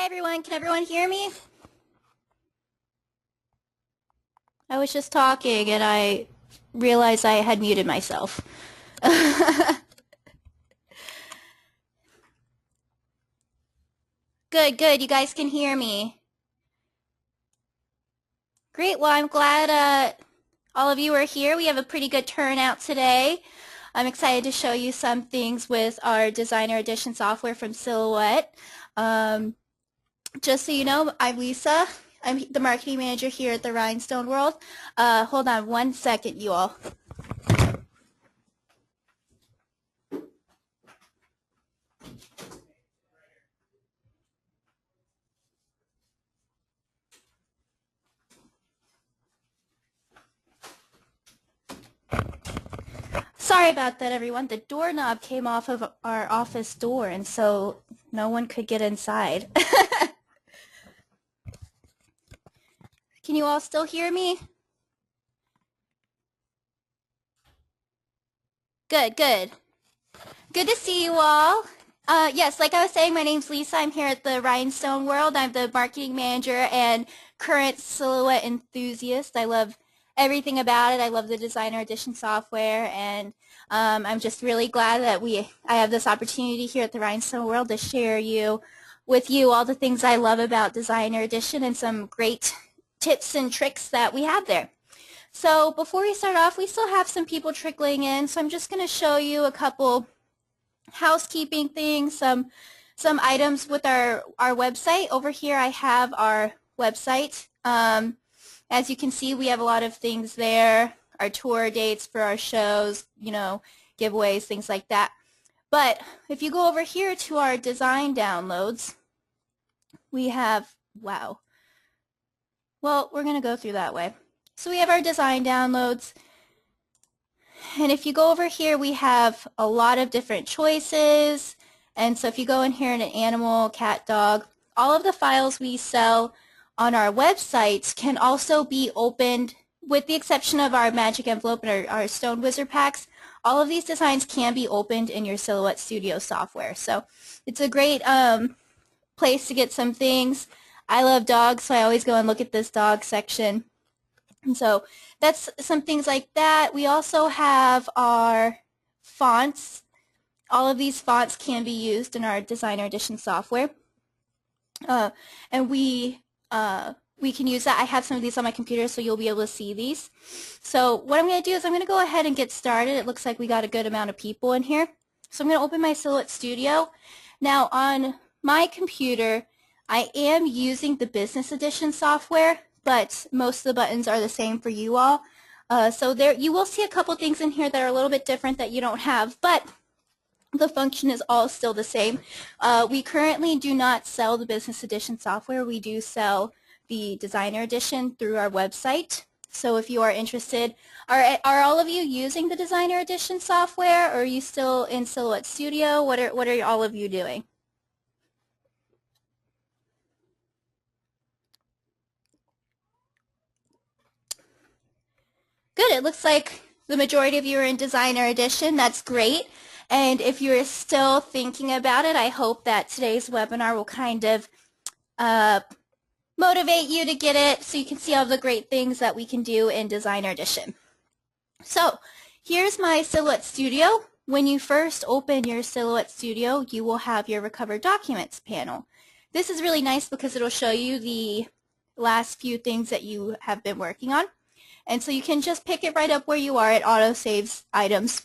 everyone, can everyone hear me? I was just talking and I realized I had muted myself. Good, you guys can hear me. Great, well I'm glad all of you are here. We have a pretty good turnout today. I'm excited to show you some things with our Designer Edition software from Silhouette. Just so you know, I'm Lisa. I'm the marketing manager here at the Rhinestone World. Hold on one second, you all. Sorry about that, everyone. The doorknob came off of our office door, and so no one could get inside. Can you all still hear me? Good. Good to see you all. Yes, like I was saying, my name's Lisa. I'm here at the Rhinestone World. I'm the marketing manager and current Silhouette enthusiast. I love everything about it. I love the Designer Edition software, and I'm just really glad that I have this opportunity here at the Rhinestone World to share with you all the things I love about Designer Edition and some great tips and tricks that we have there. So before we start off, we still have some people trickling in, so I'm just going to show you a couple housekeeping things, some items with our website. Over here I have our website. As you can see, we have a lot of things there, our tour dates for our shows, giveaways, things like that. But if you go over here to our design downloads, we have, wow. Well, we're going to go through that way. So we have our design downloads. And if you go over here, we have a lot of different choices. And so if you go in here in an animal, cat, dog, all of the files we sell on our websites can also be opened, with the exception of our Magic Envelope and our Stone Wizard packs. All of these designs can be opened in your Silhouette Studio software. So it's a great place to get some things. I love dogs, so I always go and look at this dog section. And so that's some things like that. We also have our fonts. All of these fonts can be used in our Designer Edition software. And we can use that. I have some of these on my computer, so you'll be able to see these. So what I'm going to do is I'm going to go ahead and get started. It looks like we got a good amount of people in here. So I'm going to open my Silhouette Studio. Now on my computer, I am using the Business Edition software, but most of the buttons are the same for you all. So there, you will see a couple things in here that are a little bit different that you don't have, but the function is all still the same. We currently do not sell the Business Edition software. We do sell the Designer Edition through our website. So if you are interested, are all of you using the Designer Edition software, or are you still in Silhouette Studio? What are all of you doing? Good. It looks like the majority of you are in Designer Edition. That's great. And if you're still thinking about it, I hope that today's webinar will kind of motivate you to get it so you can see all the great things that we can do in Designer Edition. So here's my Silhouette Studio. When you first open your Silhouette Studio, you will have your Recovered Documents panel. This is really nice because it'll show you the last few things that you have been working on. And so you can just pick it right up where you are. It auto-saves items.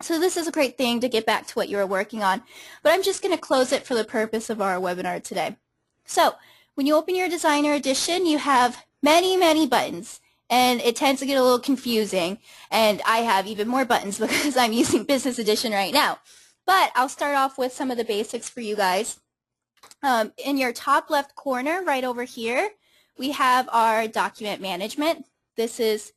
So this is a great thing to get back to what you were working on. But I'm just going to close it for the purpose of our webinar today. So when you open your Designer Edition, you have many, many buttons. And it tends to get a little confusing. And I have even more buttons because I'm using Business Edition right now. But I'll start off with some of the basics for you guys. In your top left corner, right over here, we have our document management. This is,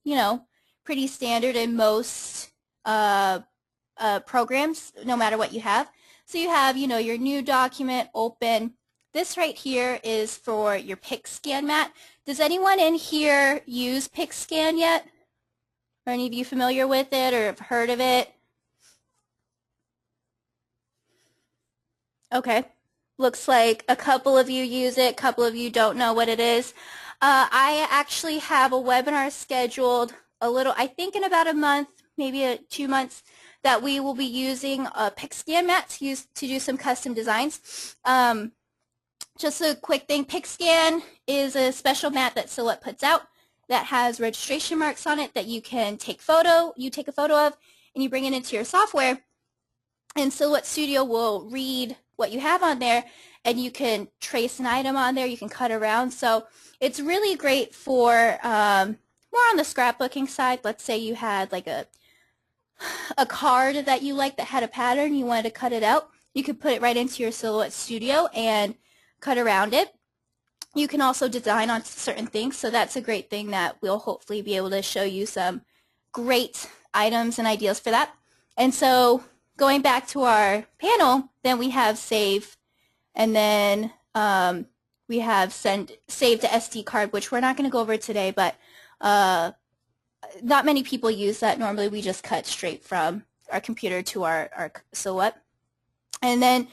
pretty standard in most programs, no matter what you have. So you have, your new document, open. This right here is for your PicScan mat. Does anyone in here use PicScan yet? Are any of you familiar with it or have heard of it? Okay. Looks like a couple of you use it, a couple of you don't know what it is. I actually have a webinar scheduled I think in about a month, maybe 2 months, that we will be using a PicScan mat to do some custom designs. Just a quick thing, PicScan is a special mat that Silhouette puts out that has registration marks on it that you can take a photo of, and you bring it into your software, and Silhouette Studio will read what you have on there, and you can trace an item on there, you can cut around. So it's really great for more on the scrapbooking side. Let's say you had like a card that you like that had a pattern, you wanted to cut it out, you could put it right into your Silhouette Studio and cut around it. You can also design on certain things, so that's a great thing that we'll hopefully be able to show you some great items and ideas for that. And so going back to our panel, then we have save, and then we have save to SD card, which we're not going to go over today, but not many people use that. Normally we just cut straight from our computer to our Silhouette. And then,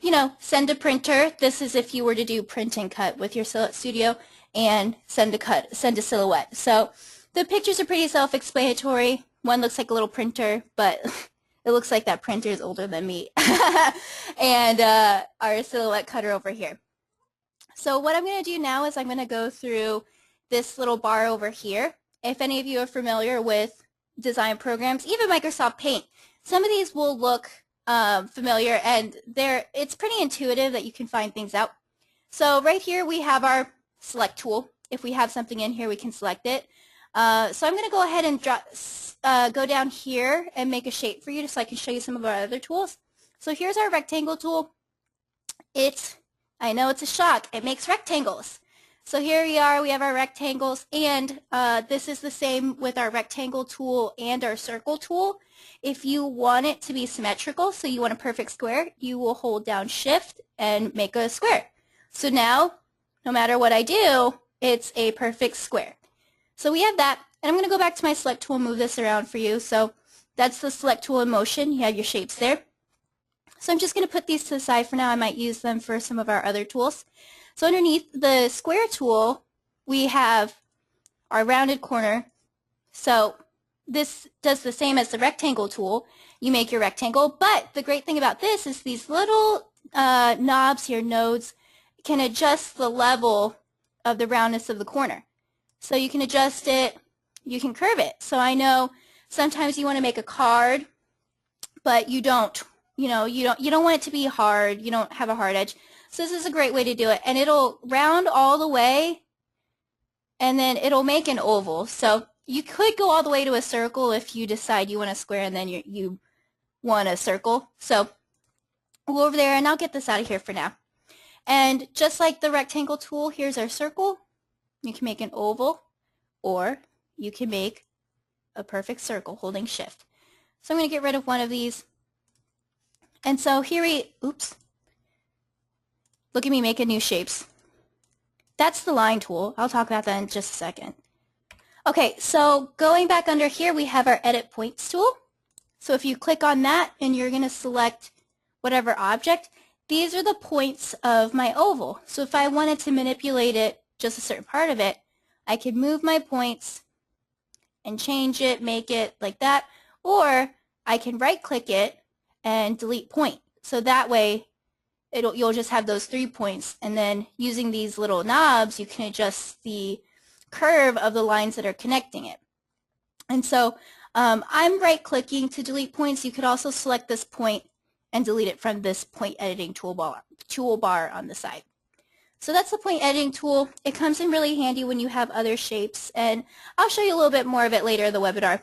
you know, send to printer. This is if you were to do print and cut with your Silhouette Studio, and send to Silhouette. So the pictures are pretty self-explanatory. One looks like a little printer, but it looks like that printer is older than me. And our Silhouette cutter over here. So what I'm going to do now is I'm going to go through this little bar over here. If any of you are familiar with design programs, even Microsoft Paint, some of these will look familiar, and it's pretty intuitive that you can find things out. So right here we have our select tool. If we have something in here, we can select it. So I'm going to go ahead and go down here and make a shape for you just so I can show you some of our other tools. So here's our rectangle tool. I know it's a shock, it makes rectangles. So here we are, we have our rectangles, and this is the same with our rectangle tool and our circle tool. If you want it to be symmetrical, so you want a perfect square, you will hold down Shift and make a square. So now, no matter what I do, it's a perfect square. So we have that, and I'm going to go back to my select tool and move this around for you. So that's the select tool in motion. You have your shapes there. So I'm just going to put these to the side for now. I might use them for some of our other tools. So underneath the square tool, we have our rounded corner. So this does the same as the rectangle tool. You make your rectangle, but the great thing about this is these little knobs here, nodes, can adjust the level of the roundness of the corner. So you can adjust it, you can curve it. So I know sometimes you want to make a card, but you don't want it to be hard, you don't have a hard edge. So this is a great way to do it, and it'll round all the way, and then it'll make an oval. So you could go all the way to a circle if you decide you want a square and then you want a circle. So we'll go over there, and I'll get this out of here for now. And just like the rectangle tool, here's our circle. You can make an oval, or you can make a perfect circle holding Shift. So I'm going to get rid of one of these. And so here oops. Look at me making new shapes. That's the line tool. I'll talk about that in just a second. Okay, so going back under here, we have our Edit Points tool. So if you click on that and you're going to select whatever object, these are the points of my oval. So if I wanted to manipulate it, just a certain part of it, I could move my points and change it, make it like that, or I can right-click it and delete point. So that way, you'll just have those 3 points, and then using these little knobs, you can adjust the curve of the lines that are connecting it. And so I'm right-clicking to delete points. You could also select this point and delete it from this point editing toolbar on the side. So that's the point editing tool. It comes in really handy when you have other shapes, and I'll show you a little bit more of it later in the webinar.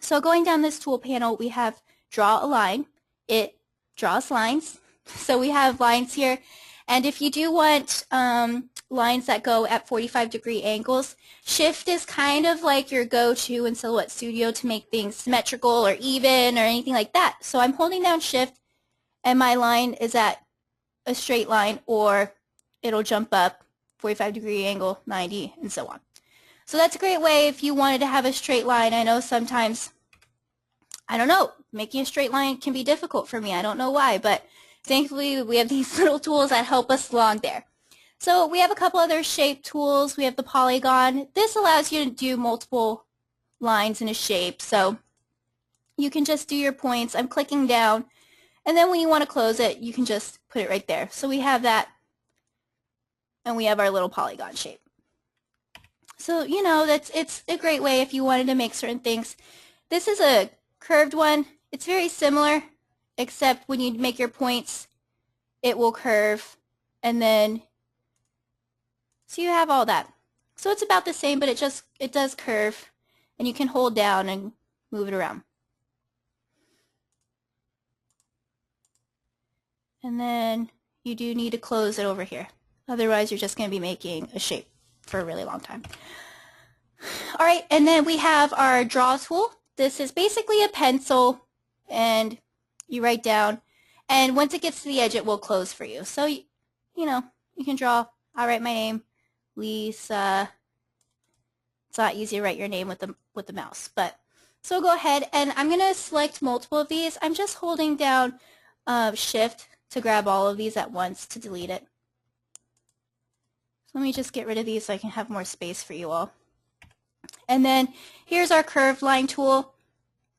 So going down this tool panel, we have Draw a Line. It draws lines. So we have lines here, and if you do want lines that go at 45-degree angles, Shift is kind of like your go-to in Silhouette Studio to make things symmetrical or even or anything like that. So I'm holding down Shift, and my line is at a straight line, or it'll jump up 45-degree angle, 90, and so on. So that's a great way if you wanted to have a straight line. I know sometimes, I don't know, making a straight line can be difficult for me. I don't know why, but thankfully we have these little tools that help us along there. So we have a couple other shape tools. We have the polygon. This allows you to do multiple lines in a shape. So you can just do your points. I'm clicking down. And then when you want to close it, you can just put it right there. So we have that. And we have our little polygon shape. So, you know, it's a great way if you wanted to make certain things. This is a curved one. It's very similar, except when you make your points, it will curve. And then, so you have all that. So it's about the same, but it does curve. And you can hold down and move it around. And then you do need to close it over here. Otherwise, you're just going to be making a shape for a really long time. All right, and then we have our draw tool. This is basically a pencil, and you write down. And once it gets to the edge, it will close for you. So, you know, you can draw. I'll write my name, Lisa. It's not easy to write your name with the mouse. But so go ahead, and I'm going to select multiple of these. I'm just holding down Shift to grab all of these at once to delete it. So let me just get rid of these so I can have more space for you all. And then here's our curved line tool.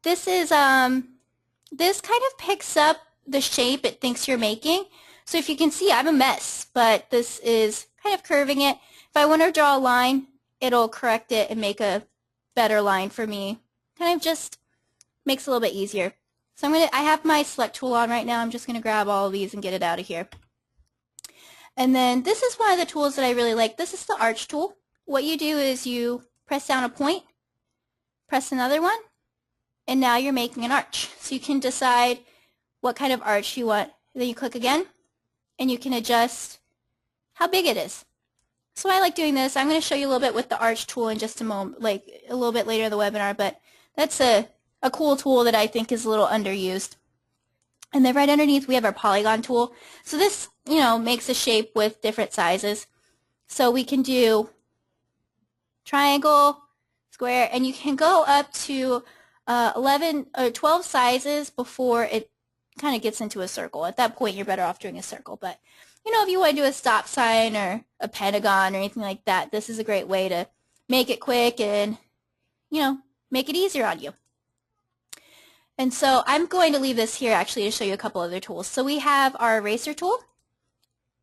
This is this kind of picks up the shape it thinks you're making. So if you can see, I'm a mess, but this is kind of curving it. If I want to draw a line, it'll correct it and make a better line for me. Kind of just makes it a little bit easier. So I have my select tool on right now. I'm just going to grab all of these and get it out of here. And then this is one of the tools that I really like. This is the arch tool. What you do is you press down a point, press another one, and now you're making an arch. So you can decide what kind of arch you want. Then you click again, and you can adjust how big it is. So I like doing this. I'm going to show you a little bit with the arch tool in just a moment, like a little bit later in the webinar, but that's a cool tool that I think is a little underused. And then right underneath we have our polygon tool. So this, you know, makes a shape with different sizes. So we can do triangle, square, and you can go up to 11 or 12 sizes before it kind of gets into a circle. At that point you're better off doing a circle. But, you know, if you want to do a stop sign or a pentagon or anything like that, this is a great way to make it quick and, you know, make it easier on you. And so I'm going to leave this here actually to show you a couple other tools. So we have our eraser tool.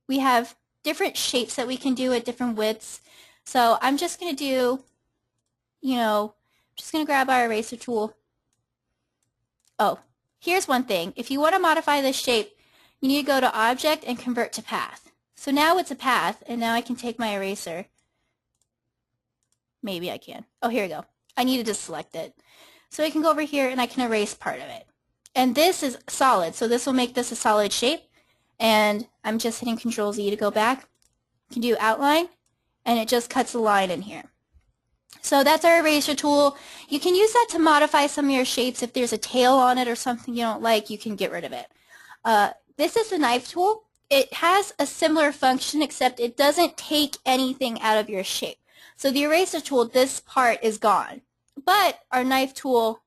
We have different shapes that we can do at different widths. So I'm just going to do, you know, just going to grab our eraser tool. Oh, here's one thing. If you want to modify this shape, you need to go to Object and Convert to Path. So now it's a path, and now I can take my eraser. Maybe I can. Oh, here we go. I needed to select it. So I can go over here and I can erase part of it. And this is solid, so this will make this a solid shape. And I'm just hitting Control Z to go back. You can do outline, and it just cuts a line in here. So that's our eraser tool. You can use that to modify some of your shapes. If there's a tail on it or something you don't like, you can get rid of it. This is the knife tool. It has a similar function, except it doesn't take anything out of your shape. So the eraser tool, this part is gone. But our knife tool,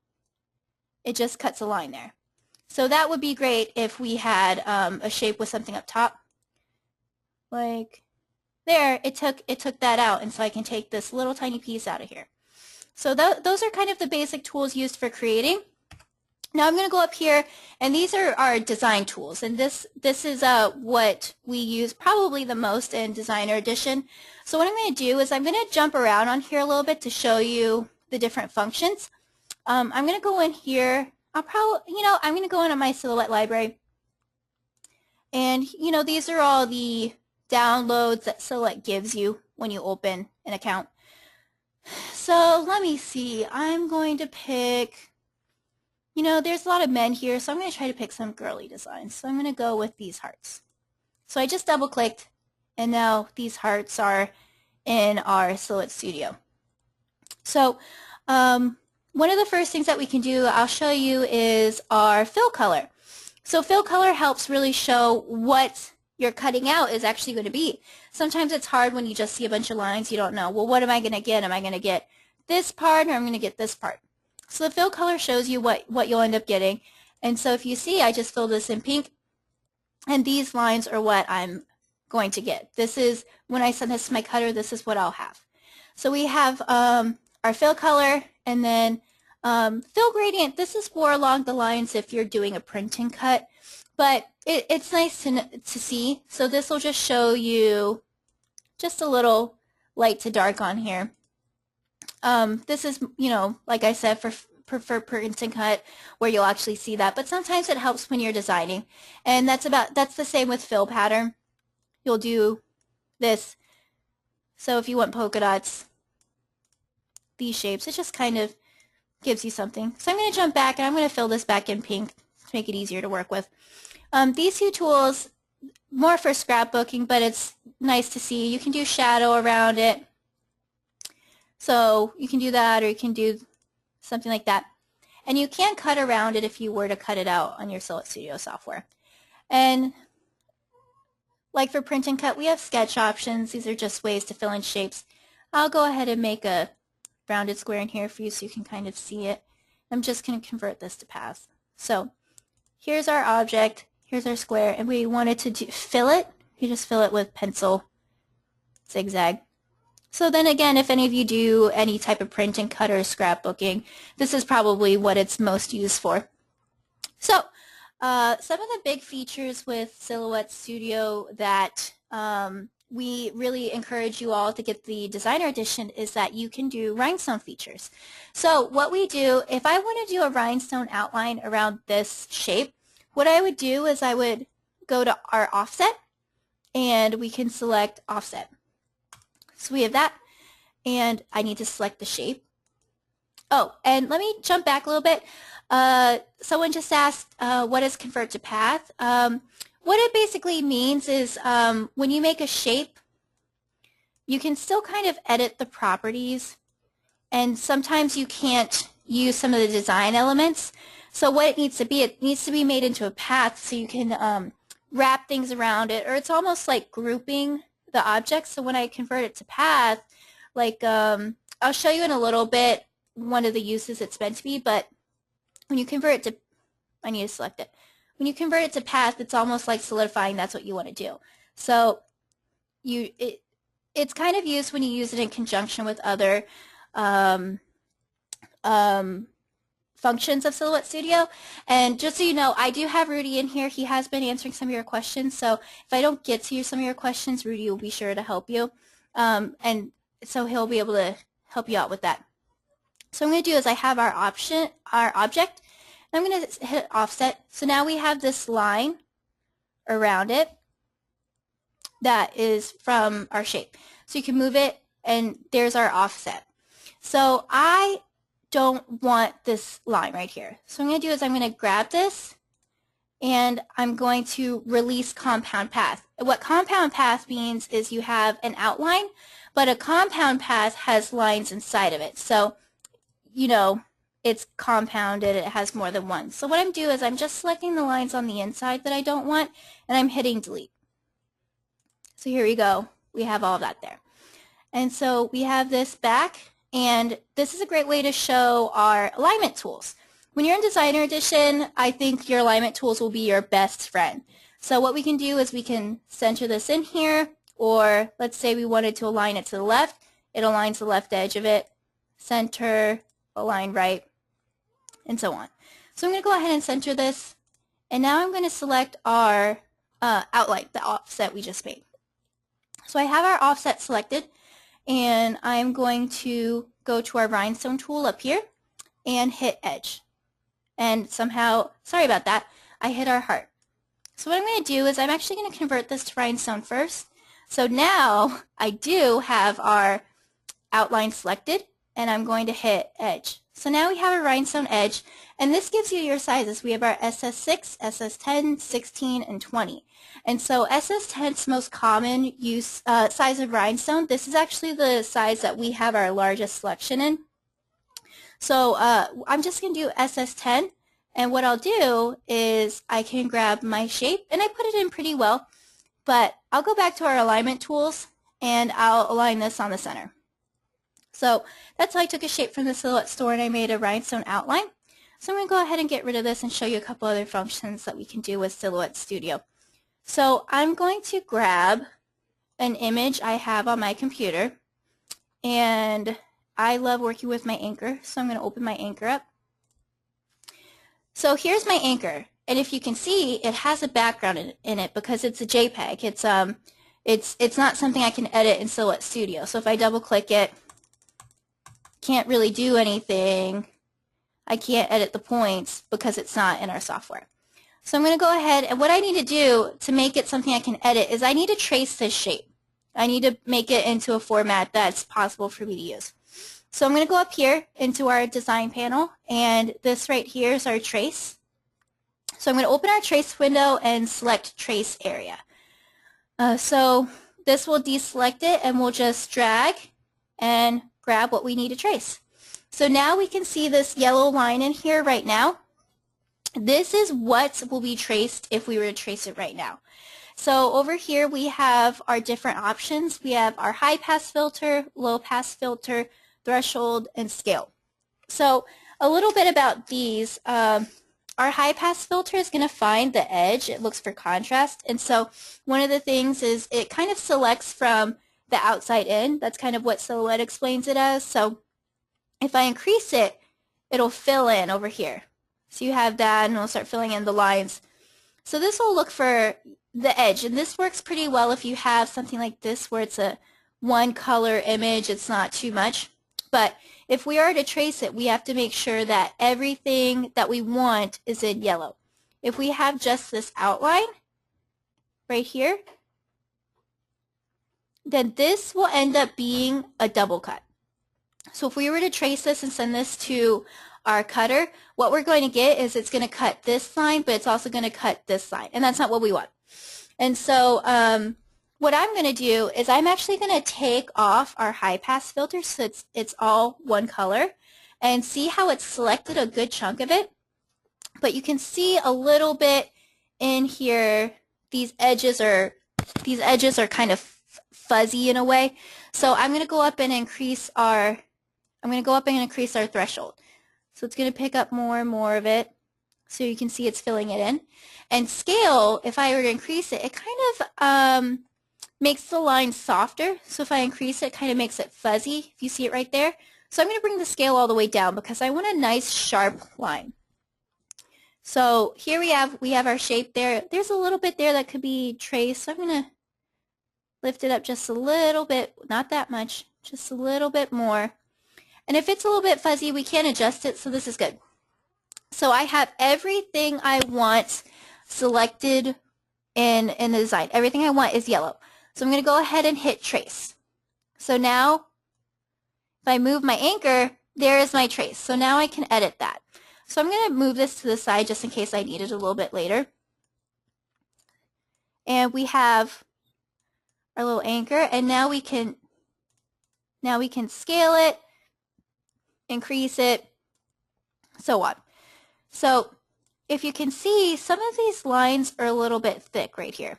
it just cuts a line there. So that would be great if we had a shape with something up top. Like there, it took that out, and so I can take this little tiny piece out of here. So those are kind of the basic tools used for creating. Now I'm going to go up here, and these are our design tools, and this is what we use probably the most in Designer Edition. So what I'm going to do is I'm going to jump around on here a little bit to show you the different functions. I'm going to go in here. I'm going to go into my silhouette library, and these are all the downloads that Silhouette gives you when you open an account. So let me see. I'm going to pick. There's a lot of men here, so I'm going to try to pick some girly designs. So I'm going to go with these hearts. So I just double-clicked, and now these hearts are in our Silhouette Studio. So one of the first things that we can do, I'll show you, is our fill color. So fill color helps really show what you're cutting out is actually going to be. Sometimes it's hard when you just see a bunch of lines. You don't know, well, what am I going to get? Am I going to get this part, or I'm going to get this part? So the fill color shows you what you'll end up getting. And so if you see, I just filled this in pink. And these lines are what I'm going to get. This is, when I send this to my cutter, this is what I'll have. So we have our fill color, and then fill gradient. This is more along the lines if you're doing a print and cut, but it's nice to see. So this will just show you just a little light to dark on here. This is, you know, like I said, for print and cut, where you'll actually see that, but sometimes it helps when you're designing, and that's the same with fill pattern. You'll do this. So if you want polka dots, these shapes, it just kind of gives you something. So I'm going to jump back, and I'm going to fill this back in pink to make it easier to work with. These two tools, more for scrapbooking, but it's nice to see. You can do shadow around it. So you can do that, or you can do something like that. And you can cut around it if you were to cut it out on your Silhouette Studio software. And like for print and cut, we have sketch options. These are just ways to fill in shapes. I'll go ahead and make a rounded square in here for you so you can kind of see it. I'm just going to convert this to paths. So here's our object, here's our square, and we wanted to fill it. You just fill it with pencil zigzag. So then again, if any of you do any type of print and cut or scrapbooking, this is probably what it's most used for. So some of the big features with Silhouette Studio that we really encourage you all to get the Designer Edition is that you can do rhinestone features. So what we do, if I want to do a rhinestone outline around this shape, what I would do is I would go to our offset, and we can select offset. So we have that, and I need to select the shape. Oh, and let me jump back a little bit. Someone just asked, what is convert to path? What it basically means is when you make a shape, you can still kind of edit the properties, and sometimes you can't use some of the design elements. So what it needs to be made into a path so you can wrap things around it, or it's almost like grouping the objects. So when I convert it to path, like I'll show you in a little bit one of the uses it's meant to be, but when you convert it to, I need to select it. When you convert it to path, it's almost like solidifying that's what you want to do. So it's kind of used when you use it in conjunction with other functions of Silhouette Studio. And just so you know, I do have Rudy in here. He has been answering some of your questions. So if I don't get to some of your questions, Rudy will be sure to help you. And so he'll be able to help you out with that. So what I'm going to do is I have our object, and I'm going to hit offset. So now we have this line around it that is from our shape. So you can move it, and there's our offset. So I don't want this line right here. So what I'm going to do is I'm going to grab this, and I'm going to release compound path. What compound path means is you have an outline, but a compound path has lines inside of it. So, you know, it's compounded, it has more than one. So what I'm doing is I'm just selecting the lines on the inside that I don't want, and I'm hitting delete. So here we go. We have all of that there. And so we have this back, and this is a great way to show our alignment tools. When you're in Designer Edition, I think your alignment tools will be your best friend. So what we can do is we can center this in here, or let's say we wanted to align it to the left. It aligns the left edge of it. Center, align right, and so on. So I'm going to go ahead and center this, and now I'm going to select our outline, the offset we just made. So I have our offset selected, and I'm going to go to our rhinestone tool up here and hit edge. And somehow, sorry about that, I hit our heart. So what I'm going to do is I'm actually going to convert this to rhinestone first. So now I do have our outline selected, and I'm going to hit edge. So now we have a rhinestone edge, and this gives you your sizes. We have our SS6, SS10, 16, and 20. And so SS10 is most common use size of rhinestone. This is actually the size that we have our largest selection in. So I'm just going to do SS10, and what I'll do is I can grab my shape, and I put it in pretty well, but I'll go back to our alignment tools, and I'll align this on the center. So that's how I took a shape from the Silhouette store, and I made a rhinestone outline. So I'm going to go ahead and get rid of this and show you a couple other functions that we can do with Silhouette Studio. So I'm going to grab an image I have on my computer, and I love working with my anchor, so I'm going to open my anchor up. So here's my anchor, and if you can see, it has a background in it because it's a JPEG. It's not something I can edit in Silhouette Studio. So if I double click it, can't really do anything. I can't edit the points because it's not in our software. So I'm going to go ahead, and what I need to do to make it something I can edit is I need to trace this shape. I need to make it into a format that's possible for me to use. So I'm going to go up here into our design panel, and this right here is our trace. So I'm going to open our trace window and select trace area. So this will deselect it, and we'll just drag and grab what we need to trace. So now we can see this yellow line in here right now. This is what will be traced if we were to trace it right now. So over here we have our different options. We have our high pass filter, low pass filter, threshold, and scale. So a little bit about these. Our high pass filter is going to find the edge. It looks for contrast. And so one of the things is it kind of selects from the outside in. That's kind of what Silhouette explains it as. So if I increase it, it'll fill in over here. So you have that, and it'll start filling in the lines. So this will look for the edge, and this works pretty well if you have something like this where it's a one color image. It's not too much. But if we are to trace it, we have to make sure that everything that we want is in yellow. If we have just this outline right here, then this will end up being a double cut. So if we were to trace this and send this to our cutter, what we're going to get is it's going to cut this line, but it's also going to cut this line, and that's not what we want. And so what I'm going to do is I'm actually going to take off our high pass filter so it's all one color, and see how it's selected a good chunk of it. But you can see a little bit in here, these edges are kind of fuzzy in a way. So I'm going to go up and increase our threshold. So it's going to pick up more and more of it, so you can see it's filling it in. And scale, if I were to increase it, it kind of makes the line softer. So if I increase it, it kind of makes it fuzzy, if you see it right there. So I'm going to bring the scale all the way down because I want a nice sharp line. So here we have our shape there. There's a little bit there that could be traced. So I'm going to lift it up just a little bit, not that much, just a little bit more. And if it's a little bit fuzzy, we can adjust it, so this is good. So I have everything I want selected in the design. Everything I want is yellow. So I'm going to go ahead and hit trace. So now, if I move my anchor, there is my trace. So now I can edit that. So I'm going to move this to the side just in case I need it a little bit later. And we have our little anchor, and now we can scale it, increase it, so on. So if you can see, some of these lines are a little bit thick right here.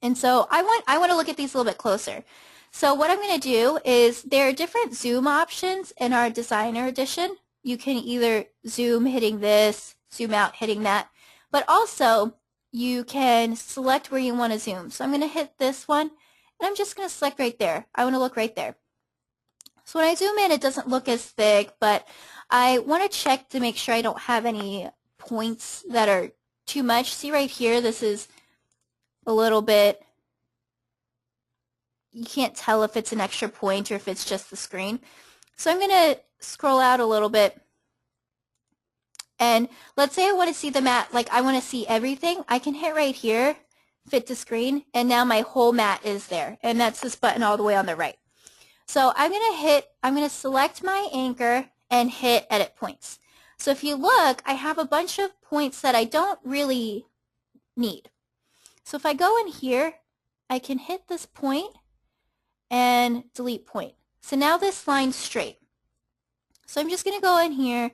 And so I want to look at these a little bit closer. So what I'm going to do is there are different zoom options in our Designer Edition. You can either zoom hitting this, zoom out hitting that, but also you can select where you want to zoom. So I'm going to hit this one, and I'm just going to select right there. I want to look right there. So when I zoom in, it doesn't look as thick, but I want to check to make sure I don't have any points that are too much. See right here, this is a little bit, you can't tell if it's an extra point or if it's just the screen. So I'm going to scroll out a little bit. And let's say I want to see the mat, like I want to see everything. I can hit right here, fit to screen, and now my whole mat is there. And that's this button all the way on the right. So I'm going to select my anchor and hit edit points. So if you look, I have a bunch of points that I don't really need. So if I go in here, I can hit this point and delete point. So now this line's straight. So I'm just going to go in here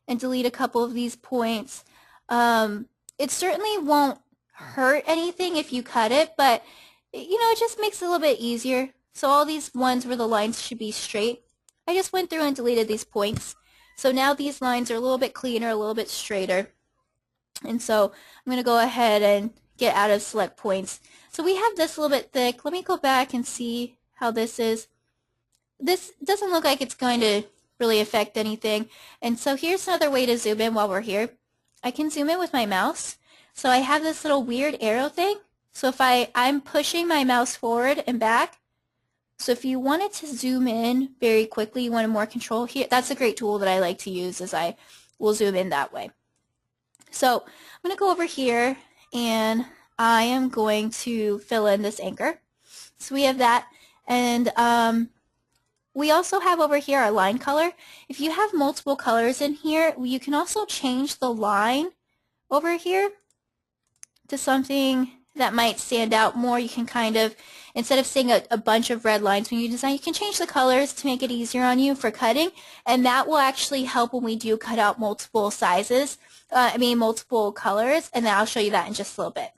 and delete a couple of these points. It certainly won't hurt anything if you cut it, but it just makes it a little bit easier. So all these ones where the lines should be straight, I just went through and deleted these points. So now these lines are a little bit cleaner, a little bit straighter. And so I'm going to go ahead and get out of select points. So we have this a little bit thick. Let me go back and see how this is. This doesn't look like it's going to really affect anything. And so here's another way to zoom in while we're here. I can zoom in with my mouse. So I have this little weird arrow thing. So if I'm pushing my mouse forward and back, so if you wanted to zoom in very quickly, you wanted more control here, that's a great tool that I like to use, as I will zoom in that way. So I'm going to go over here and I am going to fill in this anchor. So we have that, and we also have over here our line color. If you have multiple colors in here, you can also change the line over here to something that might stand out more. You can kind of, instead of seeing a bunch of red lines when you design, you can change the colors to make it easier on you for cutting, and that will actually help when we do cut out multiple sizes, multiple colors, and then I'll show you that in just a little bit.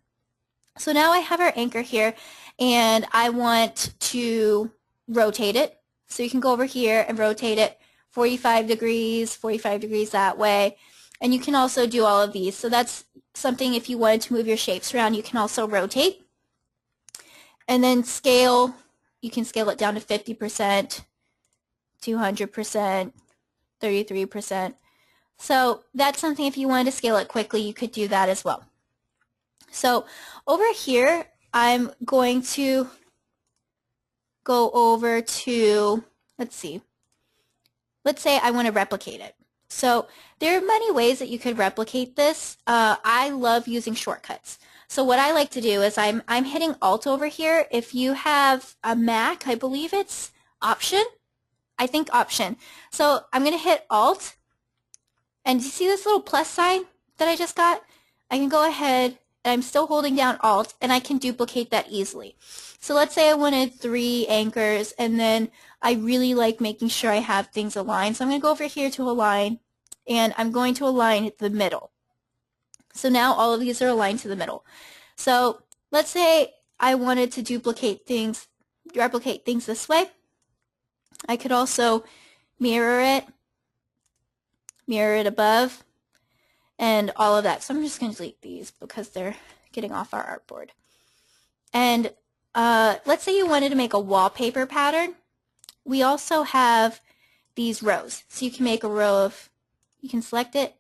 So now I have our anchor here, and I want to rotate it. So you can go over here and rotate it 45 degrees that way, and you can also do all of these. So that's something, if you wanted to move your shapes around, you can also rotate. And then scale, you can scale it down to 50%, 200%, 33%. So that's something, if you wanted to scale it quickly, you could do that as well. So over here, I'm going to go over to, let's see, let's say I want to replicate it. So there are many ways that you could replicate this. I love using shortcuts. So what I like to do is I'm hitting Alt over here. If you have a Mac, I believe it's Option. I think Option. So I'm going to hit Alt, and you see this little plus sign that I just got? I can go ahead, and I'm still holding down Alt, and I can duplicate that easily. So let's say I wanted 3 anchors, and then I really like making sure I have things aligned. So I'm going to go over here to Align, and I'm going to align the middle. So now all of these are aligned to the middle. So let's say I wanted to replicate things this way. I could also mirror it above, and all of that. So I'm just going to delete these because they're getting off our artboard. And let's say you wanted to make a wallpaper pattern. We also have these rows. So you can make a row of, you can select it,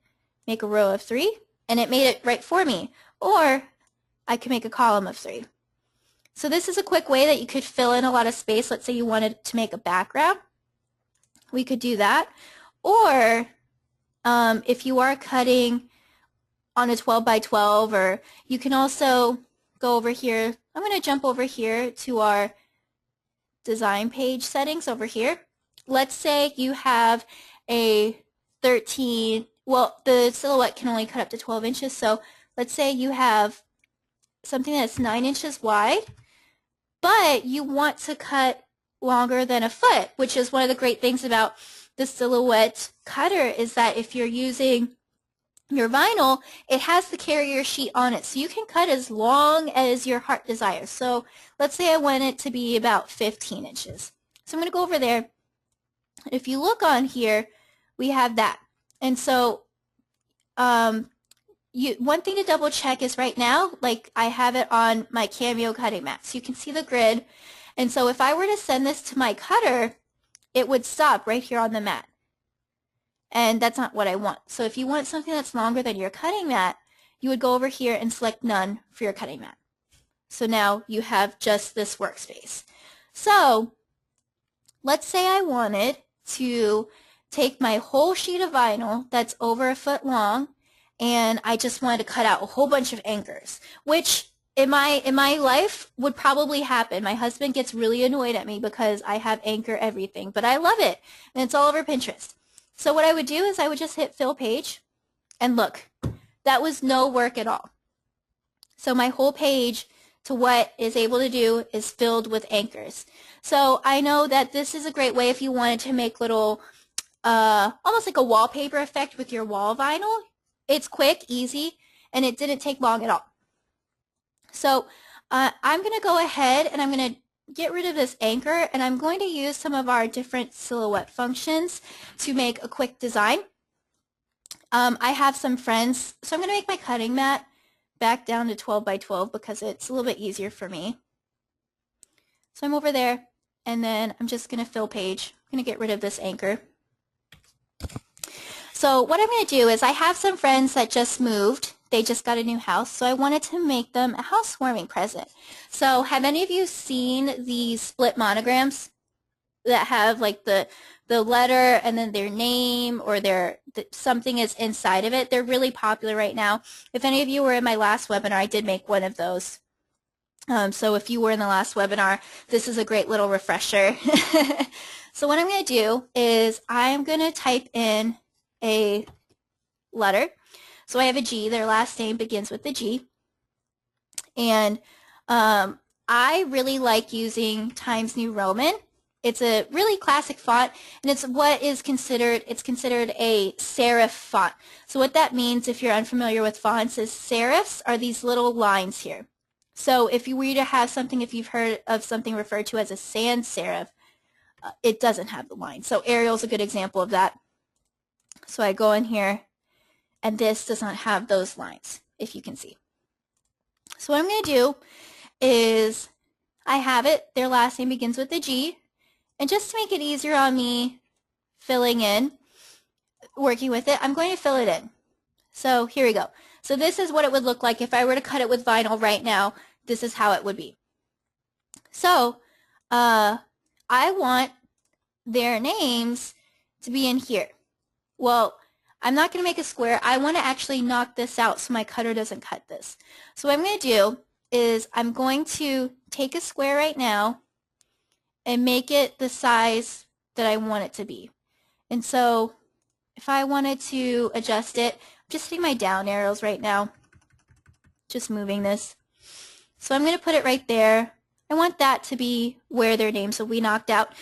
make a row of 3, and it made it right for me. Or I could make a column of 3. So this is a quick way that you could fill in a lot of space. Let's say you wanted to make a background. We could do that. Or if you are cutting on a 12 by 12, or you can also go over here. I'm going to jump over here to our design page settings over here. Let's say you have a 13, well, the silhouette can only cut up to 12 inches, so let's say you have something that's 9 inches wide, but you want to cut longer than a foot, which is one of the great things about the silhouette cutter, is that if you're using your vinyl, it has the carrier sheet on it, so you can cut as long as your heart desires. So let's say I want it to be about 15 inches. So I'm going to go over there. If you look on here, we have that. And so one thing to double check is right now, like I have it on my Cameo cutting mat, so you can see the grid. And so if I were to send this to my cutter, it would stop right here on the mat. And that's not what I want. So if you want something that's longer than your cutting mat, you would go over here and select None for your cutting mat. So now you have just this workspace. So let's say I wanted to take my whole sheet of vinyl that's over a foot long, and I just wanted to cut out a whole bunch of anchors, which in my life would probably happen. My husband gets really annoyed at me because I have anchor everything, but I love it, and it's all over Pinterest. So what I would do is I would just hit Fill Page, and look, that was no work at all. So my whole page, to what is able to do, is filled with anchors. So I know that this is a great way if you wanted to make little, almost like a wallpaper effect with your wall vinyl. It's quick, easy, and it didn't take long at all. So I'm going to go ahead and I'm going to get rid of this anchor, and I'm going to use some of our different silhouette functions to make a quick design. I have some friends, so I'm going to make my cutting mat back down to 12 by 12 because it's a little bit easier for me. So I'm over there, and then I'm just going to fill page. I'm going to get rid of this anchor. So what I'm going to do is I have some friends that just moved. They just got a new house, so I wanted to make them a housewarming present. So have any of you seen these split monograms that have like the letter and then their name or something is inside of it? They're really popular right now. If any of you were in my last webinar, I did make one of those. So if you were in the last webinar, this is a great little refresher. So what I'm going to do is I'm going to type in a letter. So I have a G. Their last name begins with the G. And I really like using Times New Roman. It's a really classic font, and it's what is considered, it's considered a serif font. So what that means, if you're unfamiliar with fonts, is serifs are these little lines here. So if you were to have something, if you've heard of something referred to as a sans serif, it doesn't have the line. So Arial's a good example of that. So I go in here, and this does not have those lines, if you can see. So what I'm going to do is I have it, their last name begins with a G, and just to make it easier on me filling in, working with it, I'm going to fill it in. So here we go. So this is what it would look like if I were to cut it with vinyl right now. This is how it would be. So I want their names to be in here. Well, I'm not going to make a square. I want to actually knock this out so my cutter doesn't cut this. So what I'm going to do is I'm going to take a square right now and make it the size that I want it to be. And so if I wanted to adjust it, I'm just hitting my down arrows right now, just moving this. So I'm going to put it right there. I want that to be where their names will be knocked out.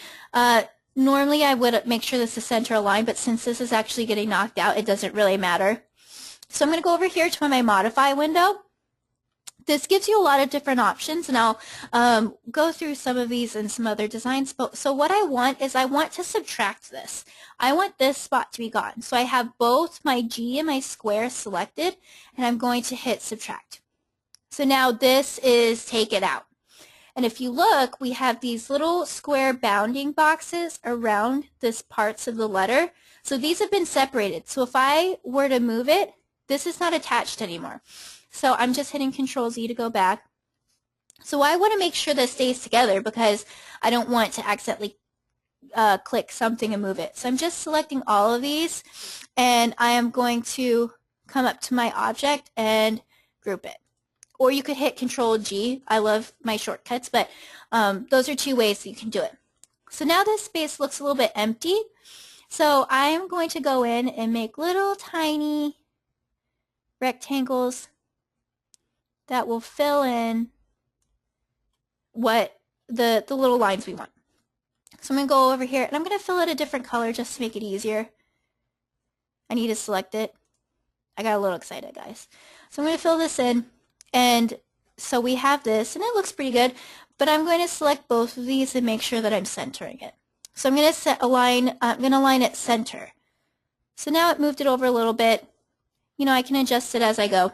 Normally I would make sure this is center aligned, but since this is actually getting knocked out, it doesn't really matter. So I'm going to go over here to my modify window. This gives you a lot of different options, and I'll go through some of these and some other designs. So what I want is I want to subtract this. I want this spot to be gone. So I have both my G and my square selected, and I'm going to hit subtract. So now this is take it out. And if you look, we have these little square bounding boxes around this parts of the letter. So these have been separated. So if I were to move it, this is not attached anymore. So I'm just hitting Control Z to go back. So I want to make sure this stays together because I don't want to accidentally click something and move it. So I'm just selecting all of these, and I am going to come up to my object and group it. Or you could hit Control G. I love my shortcuts, but those are two ways that you can do it. So now this space looks a little bit empty. So I am going to go in and make little tiny rectangles that will fill in what the little lines we want. So I'm going to go over here, and I'm going to fill it a different color just to make it easier. I need to select it. I got a little excited, guys. So I'm going to fill this in. And so we have this, and it looks pretty good, but I'm going to select both of these and make sure that I'm centering it. So I'm going to align it center. So now it moved it over a little bit. You know, I can adjust it as I go.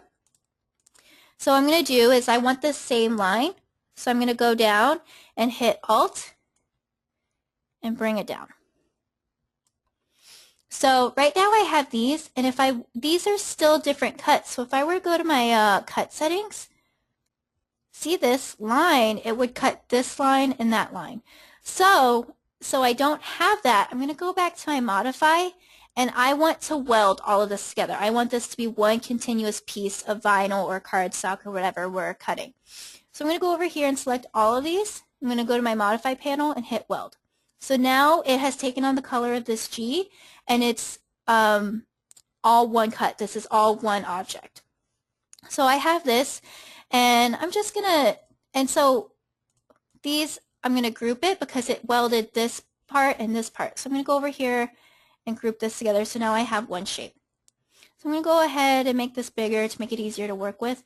So what I'm going to do is I want this same line, so I'm going to go down and hit Alt and bring it down. So right now I have these, and these are still different cuts. So if I were to go to my cut settings, see this line, it would cut this line and that line. So I don't have that. I'm going to go back to my modify, and I want to weld all of this together. I want this to be one continuous piece of vinyl or cardstock or whatever we're cutting. So I'm going to go over here and select all of these. I'm going to go to my modify panel and hit weld. So now it has taken on the color of this G, and it's all one cut. This is all one object. So I have this, and I'm just going to, and so these, I'm going to group it because it welded this part and this part. So I'm going to go over here and group this together. So now I have one shape. So I'm going to go ahead and make this bigger to make it easier to work with.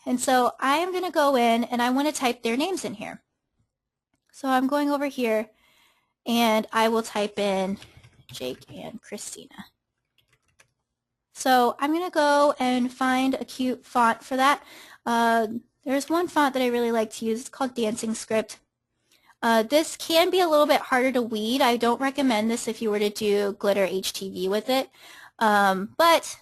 And so I am going to go in, and I want to type their names in here. So I'm going over here, and I will type in Jake and Christina. So I'm going to go and find a cute font for that. There's one font that I really like to use. It's called Dancing Script. This can be a little bit harder to weed. I don't recommend this if you were to do glitter HTV with it. But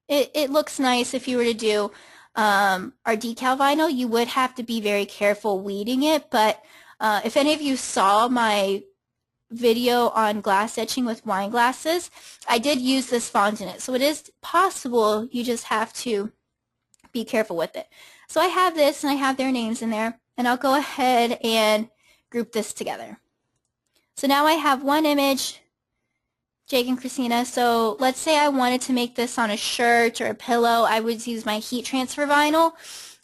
it looks nice if you were to do our decal vinyl. You would have to be very careful weeding it. But if any of you saw my video on glass etching with wine glasses, I did use this font in it. So it is possible, you just have to be careful with it. So I have this and I have their names in there, and I'll go ahead and group this together. So now I have one image, Jake and Christina. So let's say I wanted to make this on a shirt or a pillow. I would use my heat transfer vinyl.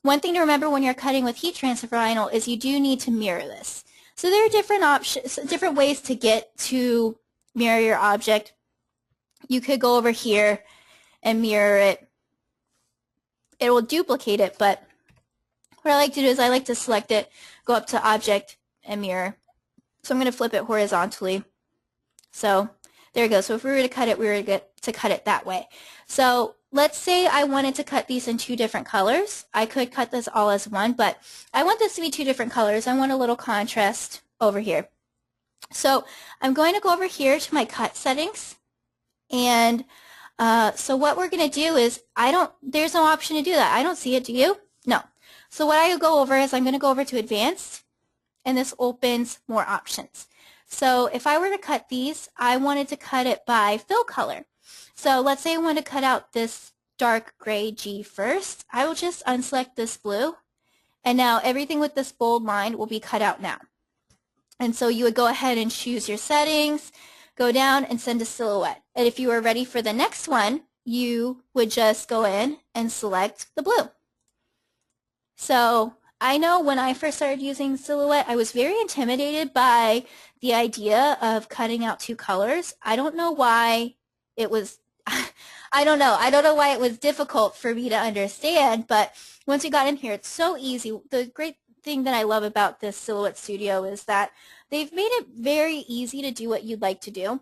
One thing to remember when you're cutting with heat transfer vinyl is you do need to mirror this. So there are different options, different ways to get to mirror your object. You could go over here and mirror it. It will duplicate it, but what I like to do is I like to select it, go up to Object, and Mirror. So I'm going to flip it horizontally. So there we go. So if we were to cut it, we were to get to cut it that way. So let's say I wanted to cut these in 2 different colors. I could cut this all as one, but I want this to be 2 different colors. I want a little contrast over here. So I'm going to go over here to my cut settings, and so what we're going to do is, there's no option to do that. I don't see it, do you? No. So what I go over is I'm going to go over to Advanced, and this opens more options. So if I were to cut these, I wanted to cut it by fill color. So let's say I want to cut out this dark gray G first. I will just unselect this blue, and now everything with this bold line will be cut out now. And so you would go ahead and choose your settings, go down and send a silhouette. And if you were ready for the next one, you would just go in and select the blue. So I know when I first started using silhouette, I was very intimidated by the idea of cutting out 2 colors. I don't know why it was, I don't know why it was difficult for me to understand, but once you got in here, it's so easy. The great thing that I love about this Silhouette Studio is that they've made it very easy to do what you'd like to do,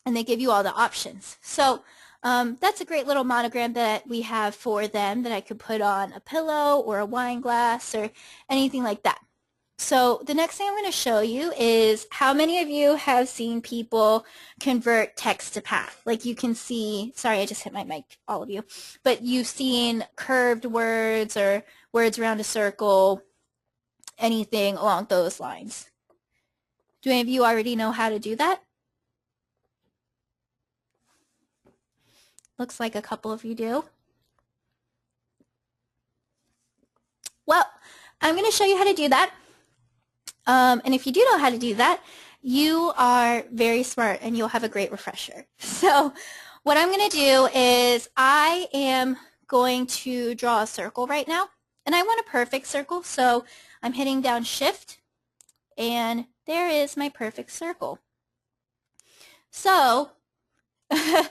and they give you all the options. So that's a great little monogram that we have for them that I could put on a pillow or a wine glass or anything like that. So the next thing I'm going to show you is how many of you have seen people convert text to path. Like you can see, sorry I just hit my mic, all of you, but you've seen curved words or words around a circle, anything along those lines. Do any of you already know how to do that? Looks like a couple of you do. Well, I'm going to show you how to do that. And if you do know how to do that, you are very smart and you'll have a great refresher. So what I'm going to do is I am going to draw a circle right now. And I want a perfect circle, so I'm hitting down Shift, and there is my perfect circle. So, Beth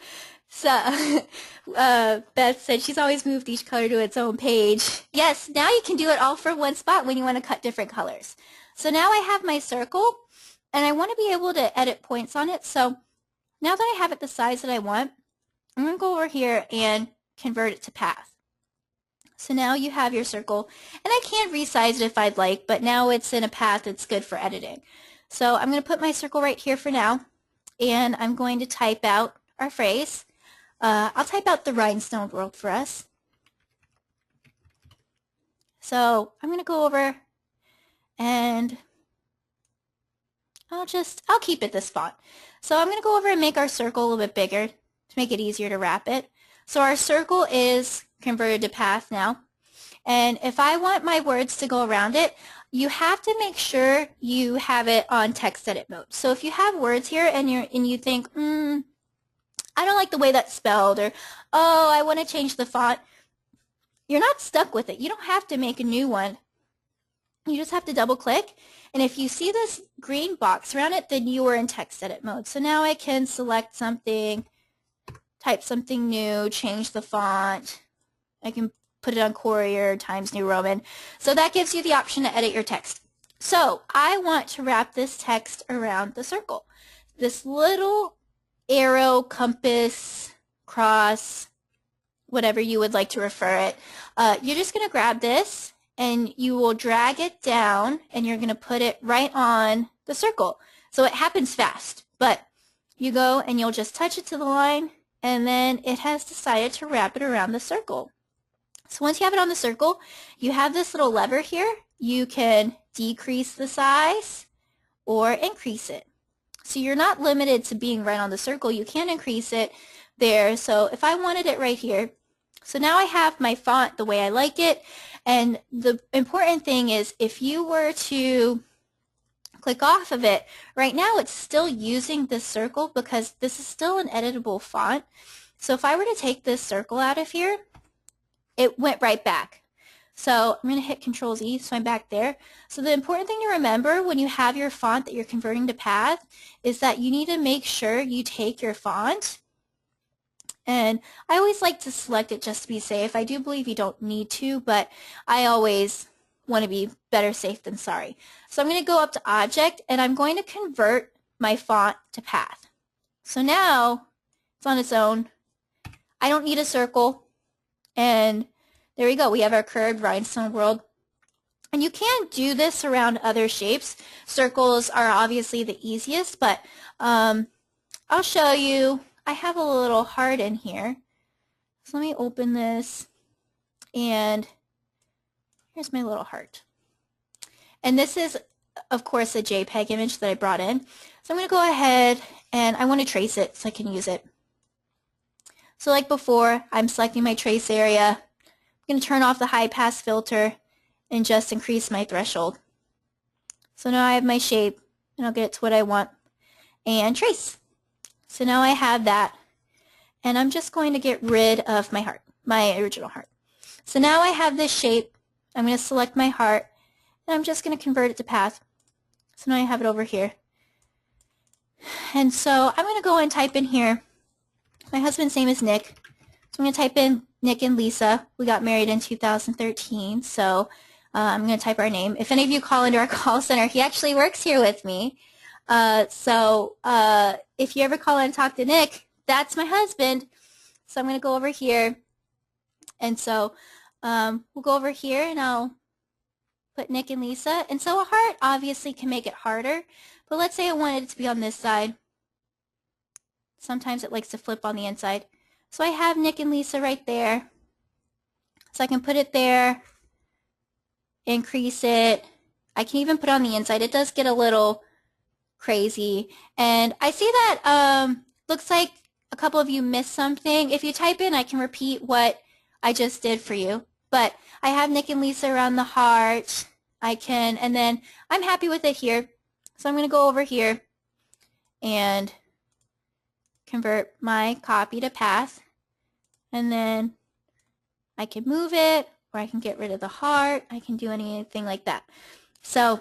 said she's always moved each color to its own page. Yes, now you can do it all from one spot when you want to cut different colors. So now I have my circle, and I want to be able to edit points on it. So now that I have it the size that I want, I'm going to go over here and convert it to path. So now you have your circle, and I can resize it if I'd like, but now it's in a path that's good for editing. So I'm going to put my circle right here for now, and I'm going to type out our phrase. I'll type out the Rhinestone World for us. So I'm going to go over, and I'll keep it this font. So I'm going to go over and make our circle a little bit bigger to make it easier to wrap it. So our circle is converted to path now. And if I want my words to go around it, you have to make sure you have it on text edit mode. So if you have words here and you think, I don't like the way that's spelled, or, oh, I want to change the font, you're not stuck with it. You don't have to make a new one. You just have to double click. And if you see this green box around it, then you are in text edit mode. So now I can select something, type something new, change the font. I can put it on Corel, Times New Roman. So that gives you the option to edit your text. So I want to wrap this text around the circle. This little arrow compass cross, whatever you would like to refer it. You're just going to grab this and you will drag it down and you're going to put it right on the circle. So it happens fast, but you go and you'll just touch it to the line and then it has decided to wrap it around the circle. So once you have it on the circle, you have this little lever here. You can decrease the size or increase it. So you're not limited to being right on the circle. You can increase it there. So if I wanted it right here, so now I have my font the way I like it. And the important thing is if you were to click off of it, right now it's still using this circle because this is still an editable font. So if I were to take this circle out of here, it went right back. So I'm going to hit Control Z, so I'm back there. So the important thing to remember when you have your font that you're converting to path is that you need to make sure you take your font, and I always like to select it just to be safe. I do believe you don't need to, but I always want to be better safe than sorry. So I'm going to go up to Object, and I'm going to convert my font to path. So now it's on its own. I don't need a circle. And there we go. We have our curved Rhinestone World. And you can do this around other shapes. Circles are obviously the easiest, but I'll show you. I have a little heart in here. So let me open this. And here's my little heart. And this is, of course, a JPEG image that I brought in. So I'm going to go ahead and I want to trace it so I can use it. So like before, I'm selecting my trace area. I'm going to turn off the high pass filter and just increase my threshold. So now I have my shape and I'll get it to what I want and trace. So now I have that and I'm just going to get rid of my heart, my original heart. So now I have this shape. I'm going to select my heart and I'm just going to convert it to path. So now I have it over here. And so I'm going to go and type in here. My husband's name is Nick, so I'm going to type in Nick and Lisa. We got married in 2013, so I'm going to type our name. If any of you call into our call center, he actually works here with me. So if you ever call in and talk to Nick, that's my husband. So I'm going to go over here, and so we'll go over here, and I'll put Nick and Lisa. And so a heart obviously can make it harder, but let's say I wanted it to be on this side. Sometimes it likes to flip on the inside. So I have Nick and Lisa right there. So I can put it there, increase it. I can even put it on the inside. It does get a little crazy. And I see that looks like a couple of you missed something. If you type in, I can repeat what I just did for you. But I have Nick and Lisa around the heart. I can, and then I'm happy with it here. So I'm going to go over here and convert my copy to path, and then I can move it, or I can get rid of the heart. I can do anything like that. So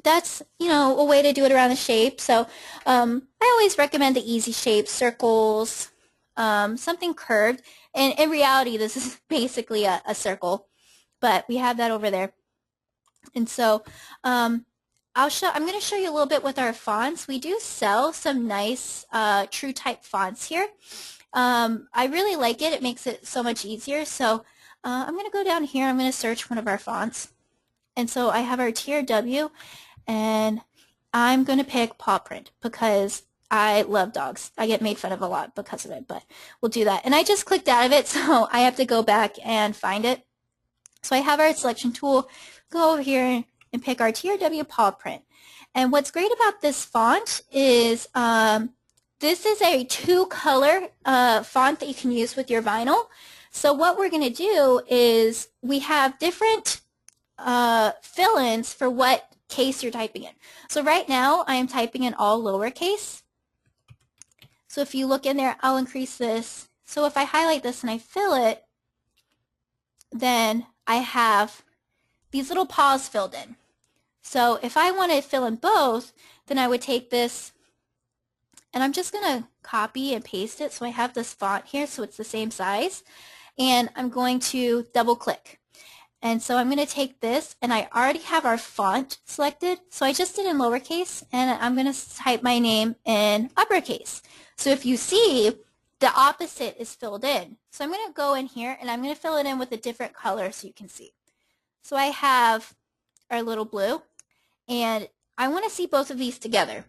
that's, you know, a way to do it around the shape. So I always recommend the easy shapes, circles, something curved. And in reality, this is basically a circle, but we have that over there. And so I'm going to show you a little bit with our fonts. We do sell some nice TRU type fonts here. I really like it. It makes it so much easier. So I'm going to go down here. I'm going to search one of our fonts. And so I have our TRW, and I'm going to pick paw print because I love dogs. I get made fun of a lot because of it, but we'll do that. And I just clicked out of it, so I have to go back and find it. So I have our selection tool. Go over here and pick our TRW paw print. And what's great about this font is this is a 2-color font that you can use with your vinyl. So what we're going to do is we have different fill-ins for what case you're typing in. So right now I am typing in all lowercase. So if you look in there, I'll increase this. So if I highlight this and I fill it, then I have these little paws filled in. So if I want to fill in both, then I would take this and I'm just going to copy and paste it. So I have this font here, so it's the same size. And I'm going to double click. And so I'm going to take this, and I already have our font selected. So I just did in lowercase, and I'm going to type my name in uppercase. So if you see, the opposite is filled in. So I'm going to go in here and I'm going to fill it in with a different color so you can see. So I have our little blue, and I want to see both of these together.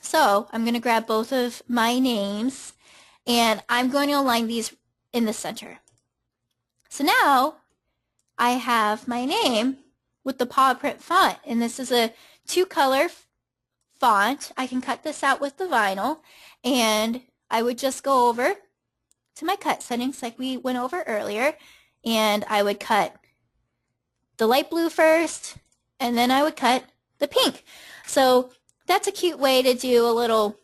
So I'm going to grab both of my names and I'm going to align these in the center. So now I have my name with the paw print font, and this is a 2-color font. I can cut this out with the vinyl, and I would just go over to my cut settings like we went over earlier, and I would cut the light blue first, and then I would cut the pink. So that's a cute way to do a little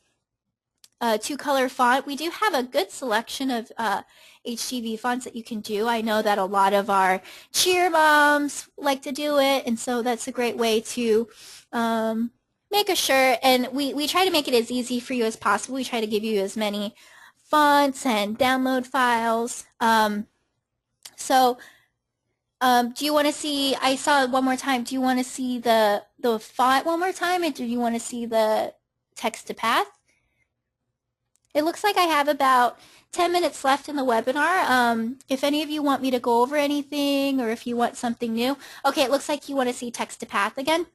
2-color font. We do have a good selection of HTV fonts that you can do. I know that a lot of our cheer moms like to do it, and so that's a great way to make a shirt. And we try to make it as easy for you as possible. We try to give you as many fonts and download files. Do you want to see, I saw it one more time, do you want to see the font one more time, and do you want to see the text to path? It looks like I have about 10 minutes left in the webinar. If any of you want me to go over anything, or if you want something new. Okay, it looks like you want to see text to path again.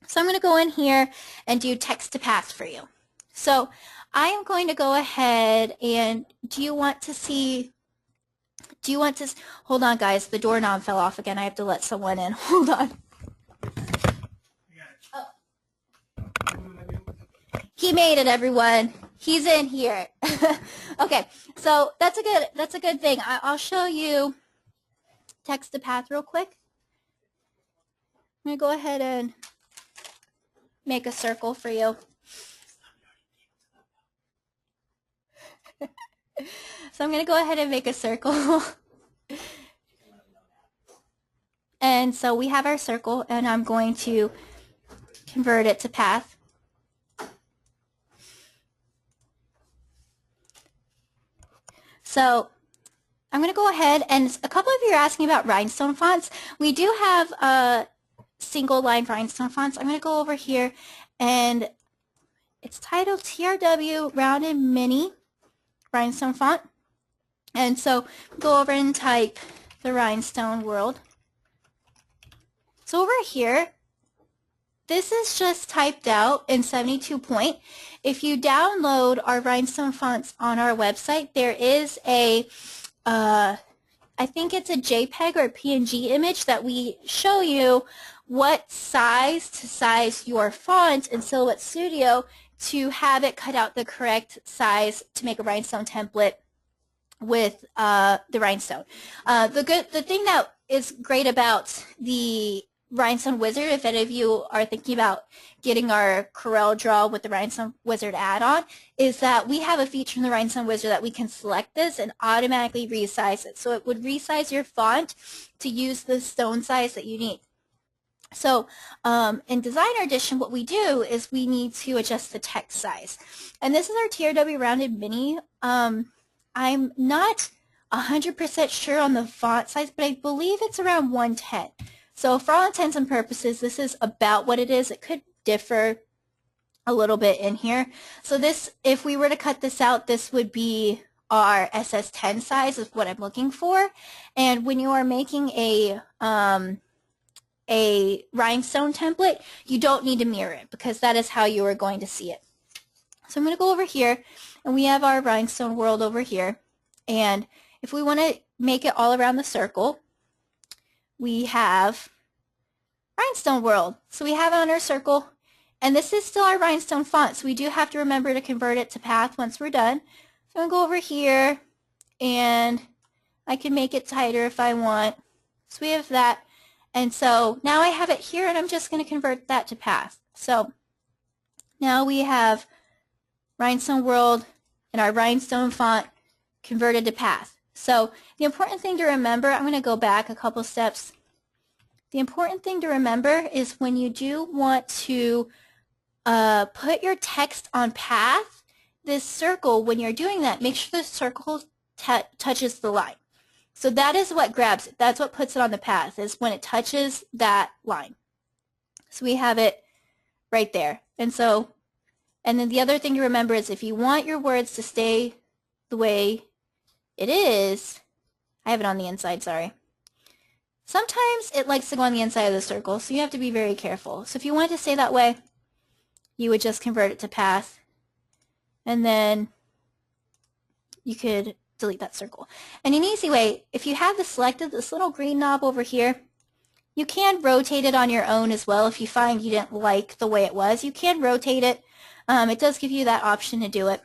So I'm going to go in here and do text to path for you. So I am going to go ahead and hold on guys, the doorknob fell off again. I have to let someone in. Hold on. Oh. He made it, everyone. He's in here. Okay, so that's a good thing. I'll show you text to path real quick. I'm going to go ahead and make a circle for you. So I'm going to go ahead and make a circle. And so we have our circle, and I'm going to convert it to path. So I'm going to go ahead, and a couple of you are asking about Rhinestone fonts. We do have single line Rhinestone fonts. I'm going to go over here, and it's titled TRU Rounded Mini Rhinestone font. And so go over and type the Rhinestone World. So over here, this is just typed out in 72 point. If you download our Rhinestone fonts on our website, there is a, I think it's a JPEG or a PNG image that we show you what size to size your font in Silhouette Studio to have it cut out the correct size to make a rhinestone template with the rhinestone. The thing that is great about the Rhinestone Wizard, if any of you are thinking about getting our Corel draw with the Rhinestone Wizard add-on, is that we have a feature in the Rhinestone Wizard that we can select this and automatically resize it. So it would resize your font to use the stone size that you need. So in Designer Edition, what we do is we need to adjust the text size. And this is our TRW Rounded Mini. I'm not 100% sure on the font size, but I believe it's around 110. So for all intents and purposes, this is about what it is. It could differ a little bit in here. So this, if we were to cut this out, this would be our SS10 size is what I'm looking for. And when you are making a rhinestone template, you don't need to mirror it because that is how you are going to see it. So I'm going to go over here, and we have our Rhinestone World over here. And if we want to make it all around the circle, we have Rhinestone World. So we have it on our circle, and this is still our rhinestone font, so we do have to remember to convert it to path once we're done. So I'm going to go over here, and I can make it tighter if I want. So we have that, and so now I have it here, and I'm just going to convert that to path. So now we have Rhinestone World and our rhinestone font converted to path. So the important thing to remember, I'm going to go back a couple steps. The important thing to remember is when you do want to put your text on path, this circle, when you're doing that, make sure the circle touches the line. So that is what grabs it. That's what puts it on the path, is when it touches that line. So we have it right there. And then the other thing to remember is if you want your words to stay the way it is, I have it on the inside, sorry. Sometimes it likes to go on the inside of the circle, so you have to be very careful. So if you want it to stay that way, you would just convert it to path, and then you could delete that circle. And an easy way, if you have this selected, this little green knob over here, you can rotate it on your own as well. If you find you didn't like the way it was, you can rotate it. It does give you that option to do it.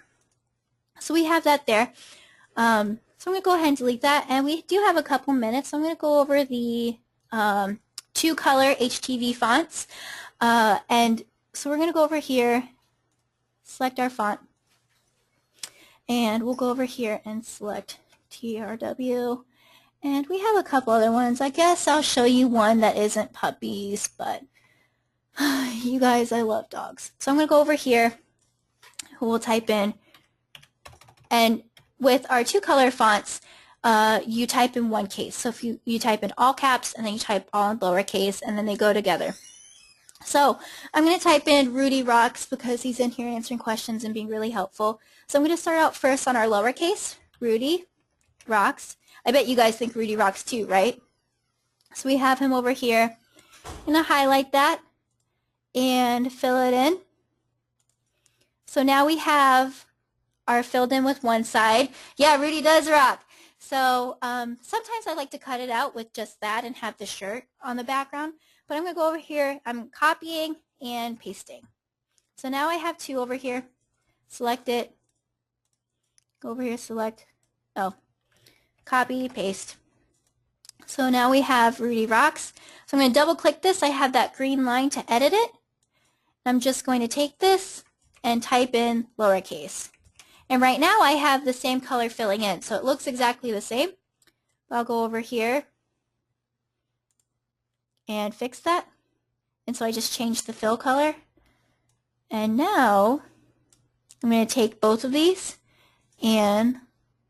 So we have that there. So I'm going to go ahead and delete that. And we do have a couple minutes. So I'm going to go over the 2-color HTV fonts. And so we're going to go over here, select our font. And we'll go over here and select TRU. And we have a couple other ones. I guess I'll show you one that isn't puppies, but you guys, I love dogs. So I'm going to go over here. We'll type in, and with our 2-color fonts, you type in one case. So if you type in all caps, and then you type all in lowercase, and then they go together. So I'm going to type in Rudy Rocks because he's in here answering questions and being really helpful. So I'm going to start out first on our lowercase, Rudy Rocks. I bet you guys think Rudy Rocks too, right? So we have him over here. I'm going to highlight that and fill it in. So now we have our filled in with one side. Yeah, Rudy does rock. So sometimes I like to cut it out with just that and have the shirt on the background. But I'm going to go over here. I'm copying and pasting. So now I have 2 over here. Select it. Go over here, select. Oh, copy, paste. So now we have Rudy Rocks. So I'm going to double click this. I have that green line to edit it. I'm just going to take this and type in lowercase. And right now I have the same color filling in. So it looks exactly the same. I'll go over here and fix that. And so I just changed the fill color. And now I'm going to take both of these and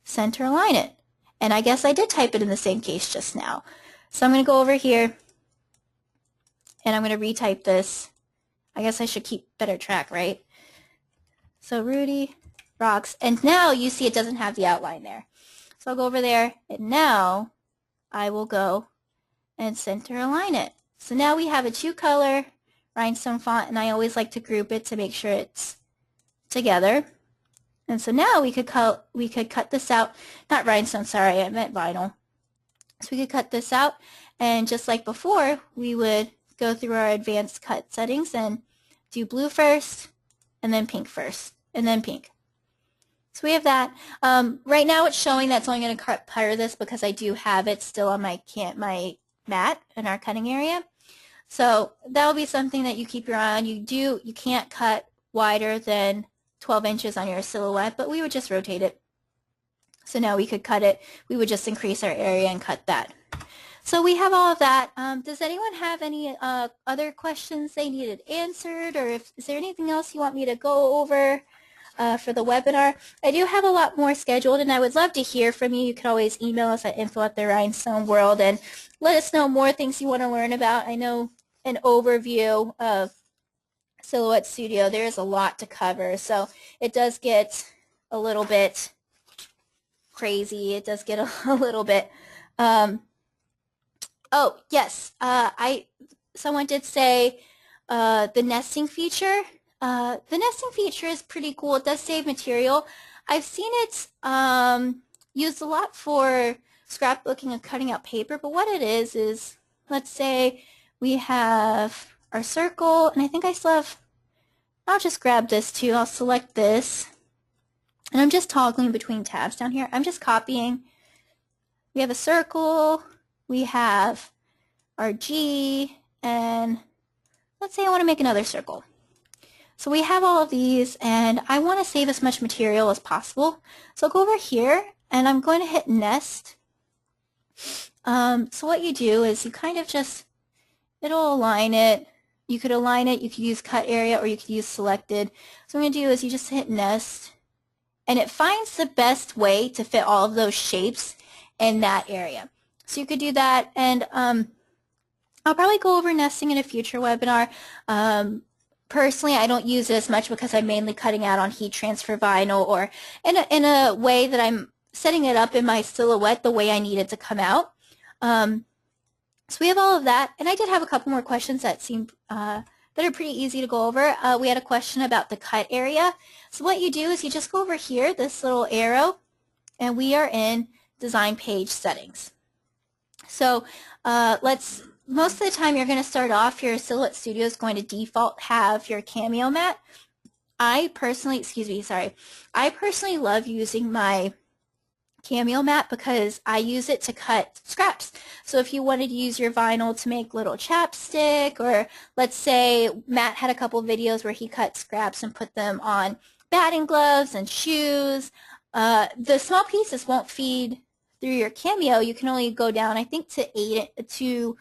center align it. And I guess I did type it in the same case just now. So I'm going to go over here and I'm going to retype this. I guess I should keep better track, right? So Rudy Rocks. And now you see it doesn't have the outline there. So I'll go over there and now I will go and center align it. So now we have a 2-color rhinestone font, and I always like to group it to make sure it's together. And so now we could cut this out, not rhinestone, sorry, I meant vinyl. So we could cut this out, and just like before, we would go through our advanced cut settings and do blue first, and then pink first, and then pink. So we have that. Right now it's showing that it's only going to color this because I do have it still on my mat in our cutting area. So that will be something that you keep your eye on. You can't cut wider than 12 inches on your silhouette, but we would just rotate it. So now we could cut it. We would just increase our area and cut that. So we have all of that. Does anyone have any other questions they needed answered, or is there anything else you want me to go over for the webinar? I do have a lot more scheduled, and I would love to hear from you. You can always email us at info@Rhinestone World and let us know more things you want to learn about. I know an overview of Silhouette Studio, there is a lot to cover, so it does get a little bit crazy. It does get a little bit oh yes, someone did say the nesting feature. The nesting feature is pretty cool. It does save material. I've seen it used a lot for scrapbooking and cutting out paper, but what it is let's say we have our circle, and I think I still have, I'll just grab this too. I'll select this, and I'm just toggling between tabs down here. I'm just copying. We have a circle, we have our G, and let's say I want to make another circle. So we have all of these, and I want to save as much material as possible. So I'll go over here, and I'm going to hit nest. So what you do is you kind of just, it'll align it. You could align it, you could use cut area, or you could use selected. So what I'm going to do is you just hit nest, and it finds the best way to fit all of those shapes in that area. So you could do that, and I'll probably go over nesting in a future webinar. Personally, I don't use it as much because I'm mainly cutting out on heat transfer vinyl or in a way that I'm setting it up in my silhouette the way I need it to come out. So we have all of that, and I did have a couple more questions that seemed that are pretty easy to go over. We had a question about the cut area. So what you do is you just go over here, this little arrow, and we are in design page settings. So most of the time you're going to start off, your Silhouette Studio is going to default have your cameo mat. I personally love using my cameo mat because I use it to cut scraps. So if you wanted to use your vinyl to make little chapstick, or let's say Matt had a couple videos where he cut scraps and put them on batting gloves and shoes, the small pieces won't feed through your cameo. You can only go down, I think, to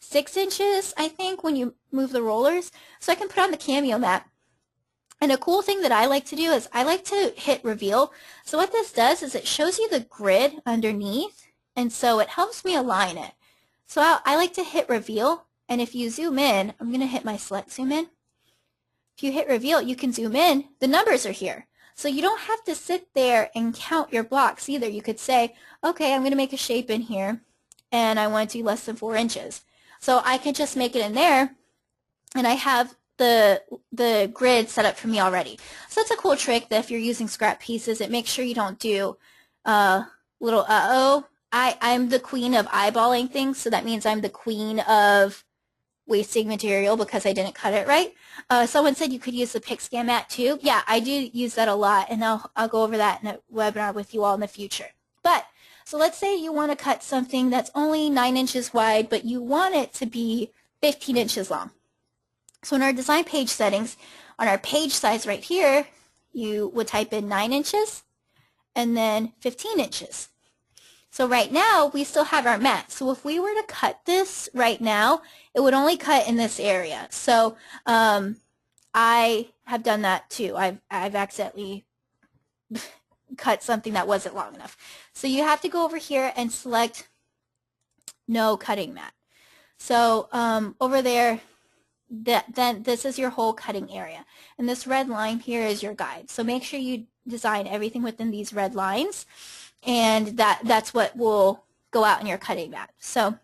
6 inches, I think, when you move the rollers. So I can put on the cameo mat. And a cool thing that I like to do is I like to hit reveal. So what this does is it shows you the grid underneath, and so it helps me align it. So I like to hit reveal, and if you zoom in, I'm going to hit my select zoom in. If you hit reveal, you can zoom in. The numbers are here. So you don't have to sit there and count your blocks either. You could say, okay, I'm going to make a shape in here, and I want to do less than 4 inches. So I can just make it in there, and I have the grid set up for me already. So that's a cool trick that if you're using scrap pieces, it makes sure you don't do little uh-oh. I'm the queen of eyeballing things, so that means I'm the queen of wasting material because I didn't cut it right. Someone said you could use the pick scan mat too. Yeah, I do use that a lot, and I'll go over that in a webinar with you all in the future. But so let's say you want to cut something that's only 9 inches wide, but you want it to be 15 inches long. So in our design page settings, on our page size right here, you would type in 9 inches and then 15 inches. So right now, we still have our mat. So if we were to cut this right now, it would only cut in this area. So I have done that too. I've accidentally cut something that wasn't long enough. So you have to go over here and select no cutting mat. So over there, then this is your whole cutting area. And this red line here is your guide. So make sure you design everything within these red lines, and that's what will go out in your cutting mat. So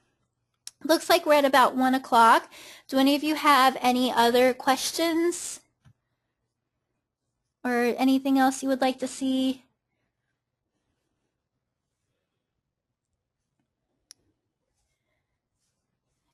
looks like we're at about 1 o'clock. Do any of you have any other questions or anything else you would like to see?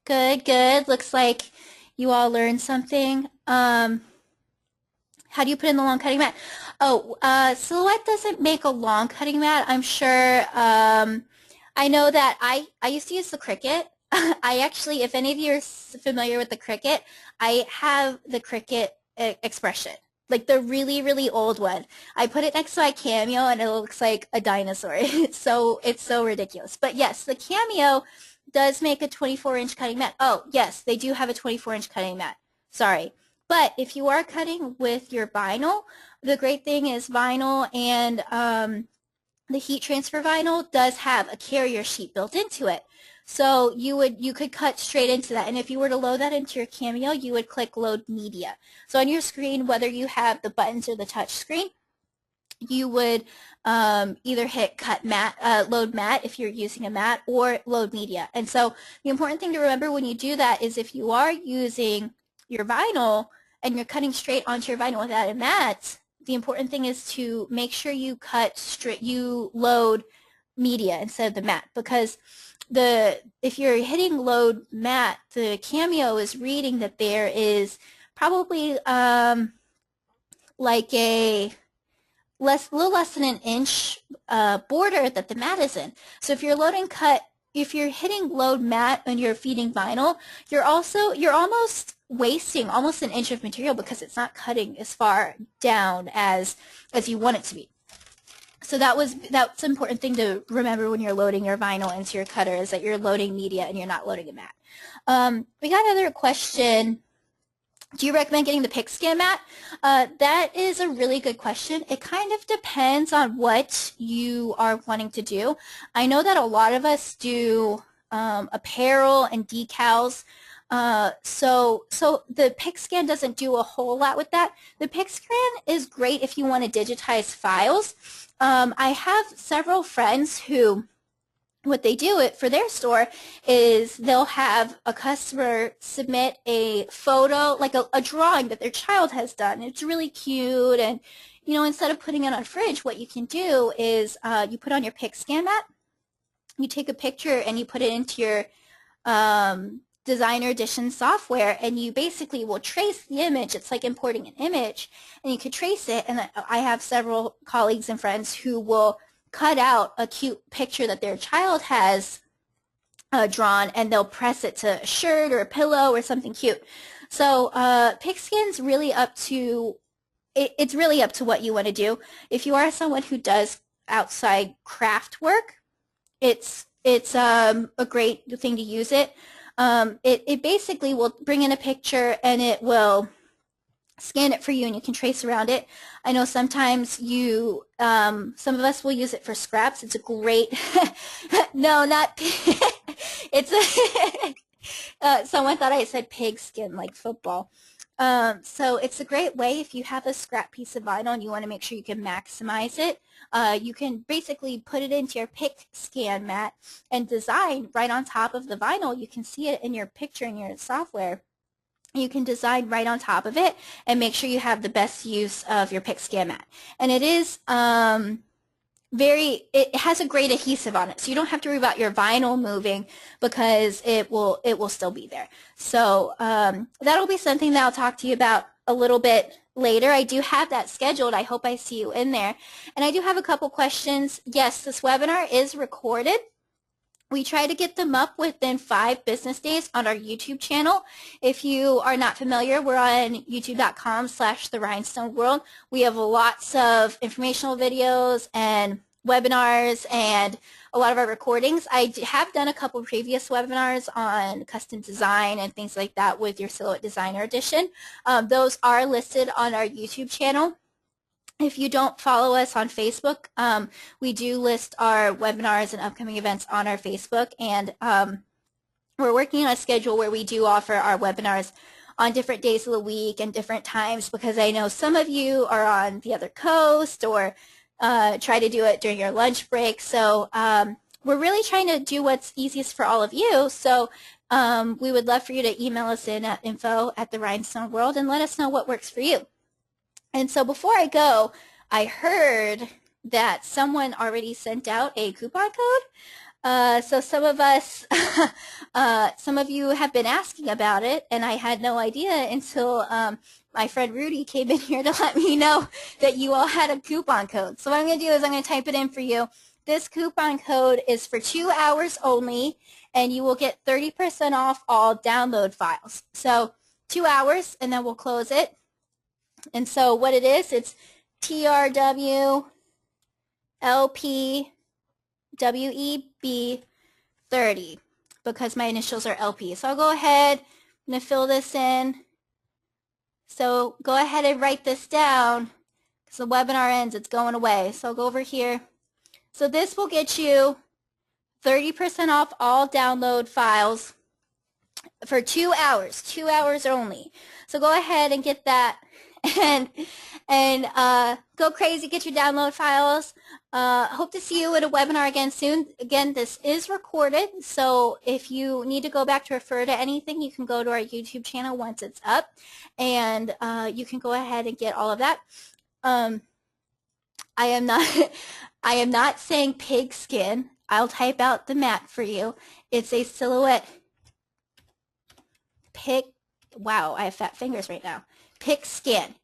Good, good. Looks like you all learned something. How do you put in the long cutting mat? Oh, Silhouette doesn't make a long cutting mat, I'm sure. I know that I used to use the Cricut. I actually, if any of you are familiar with the Cricut, I have the Cricut expression, like the really, really old one. I put it next to my Cameo, and it looks like a dinosaur. It's so ridiculous. But yes, the Cameo does make a 24-inch cutting mat. Oh, yes, they do have a 24-inch cutting mat. Sorry. But if you are cutting with your vinyl, the great thing is vinyl and the heat transfer vinyl does have a carrier sheet built into it. So you could cut straight into that. And if you were to load that into your Cameo, you would click Load Media. So on your screen, whether you have the buttons or the touch screen, you would either hit load mat if you're using a mat, or load media. And so the important thing to remember when you do that is if you are using your vinyl and you're cutting straight onto your vinyl without a mat, the important thing is to make sure you load media instead of the mat, because if you're hitting load mat, the Cameo is reading that there is probably like a little less than an inch border that the mat is in. So if you're hitting load mat and you're feeding vinyl, you're almost wasting almost an inch of material because it's not cutting as far down as you want it to be. So that's an important thing to remember when you're loading your vinyl into your cutter, is that you're loading media and you're not loading a mat. We got another question. Do you recommend getting the pick scan mat? That is a really good question. It kind of depends on what you are wanting to do. I know that a lot of us do apparel and decals So the Picscan doesn't do a whole lot with that. The Picscan is great if you want to digitize files. I have several friends who, what they do it for their store is they'll have a customer submit a photo, like a drawing that their child has done. It's really cute, and you know, instead of putting it on a fridge, what you can do is you put on your Picscan mat, you take a picture and you put it into your Designer Edition software, and you basically will trace the image. It's like importing an image, and you can trace it. And I have several colleagues and friends who will cut out a cute picture that their child has drawn, and they'll press it to a shirt or a pillow or something cute. So Picscan's really up to, it's really up to what you want to do. If you are someone who does outside craft work, it's a great thing to use it. It basically will bring in a picture and it will scan it for you, and you can trace around it. I know sometimes you, some of us will use it for scraps. It's a great, no, not, it's a, someone thought I said pig skin, like football. So it's a great way if you have a scrap piece of vinyl and you want to make sure you can maximize it. You can basically put it into your Picscan mat and design right on top of the vinyl. You can see it in your picture in your software. You can design right on top of it and make sure you have the best use of your Picscan mat. And it is it has a great adhesive on it, so you don't have to worry about your vinyl moving because it will still be there. So that'll be something that I'll talk to you about a little bit later. I do have that scheduled. I hope I see you in there. And I do have a couple questions. Yes, this webinar is recorded. We try to get them up within 5 business days on our YouTube channel. If you are not familiar, we're on youtube.com/The Rhinestone World. We have lots of informational videos and webinars and a lot of our recordings. I have done a couple previous webinars on custom design and things like that with your Silhouette Designer Edition. Those are listed on our YouTube channel. If you don't follow us on Facebook, we do list our webinars and upcoming events on our Facebook, and we're working on a schedule where we do offer our webinars on different days of the week and different times, because I know some of you are on the other coast or try to do it during your lunch break. So we're really trying to do what's easiest for all of you. So we would love for you to email us in at info@the World and let us know what works for you. And so before I go, I heard that someone already sent out a coupon code. So some of us, some of you have been asking about it, and I had no idea until my friend Rudy came in here to let me know that you all had a coupon code. So what I'm going to do is I'm going to type it in for you. This coupon code is for 2 hours only, and you will get 30% off all download files. So 2 hours, and then we'll close it. And so what it is, it's TRW LP WEB 30, because my initials are LP. So I'll go ahead, I'm going to fill this in. So go ahead and write this down, because the webinar ends, it's going away. So I'll go over here. So this will get you 30% off all download files for 2 hours only. So go ahead and get that. And go crazy, get your download files. Hope to see you at a webinar again soon. Again, this is recorded, so if you need to go back to refer to anything, you can go to our YouTube channel once it's up, and you can go ahead and get all of that. I am not saying pig skin. I'll type out the mat for you. It's a Silhouette pig. Wow, I have fat fingers right now. Picscan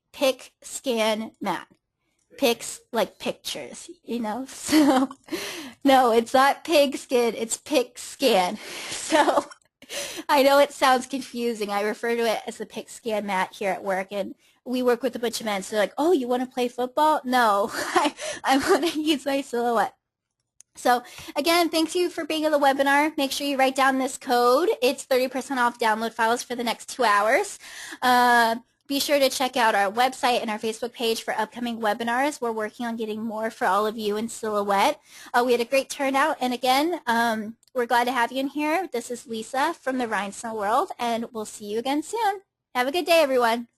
mat. Pics like pictures, you know. So no, it's not pig skin, it's Picscan. So I know it sounds confusing. I refer to it as the Picscan mat here at work, and we work with a bunch of men. So they're like, oh, you want to play football? No, I want to use my Silhouette. So again, thank you for being on the webinar. Make sure you write down this code. It's 30% off download files for the next 2 hours. Be sure to check out our website and our Facebook page for upcoming webinars. We're working on getting more for all of you in Silhouette. We had a great turnout, and again, we're glad to have you in here. This is Lisa from the Rhinestone World, and we'll see you again soon. Have a good day, everyone.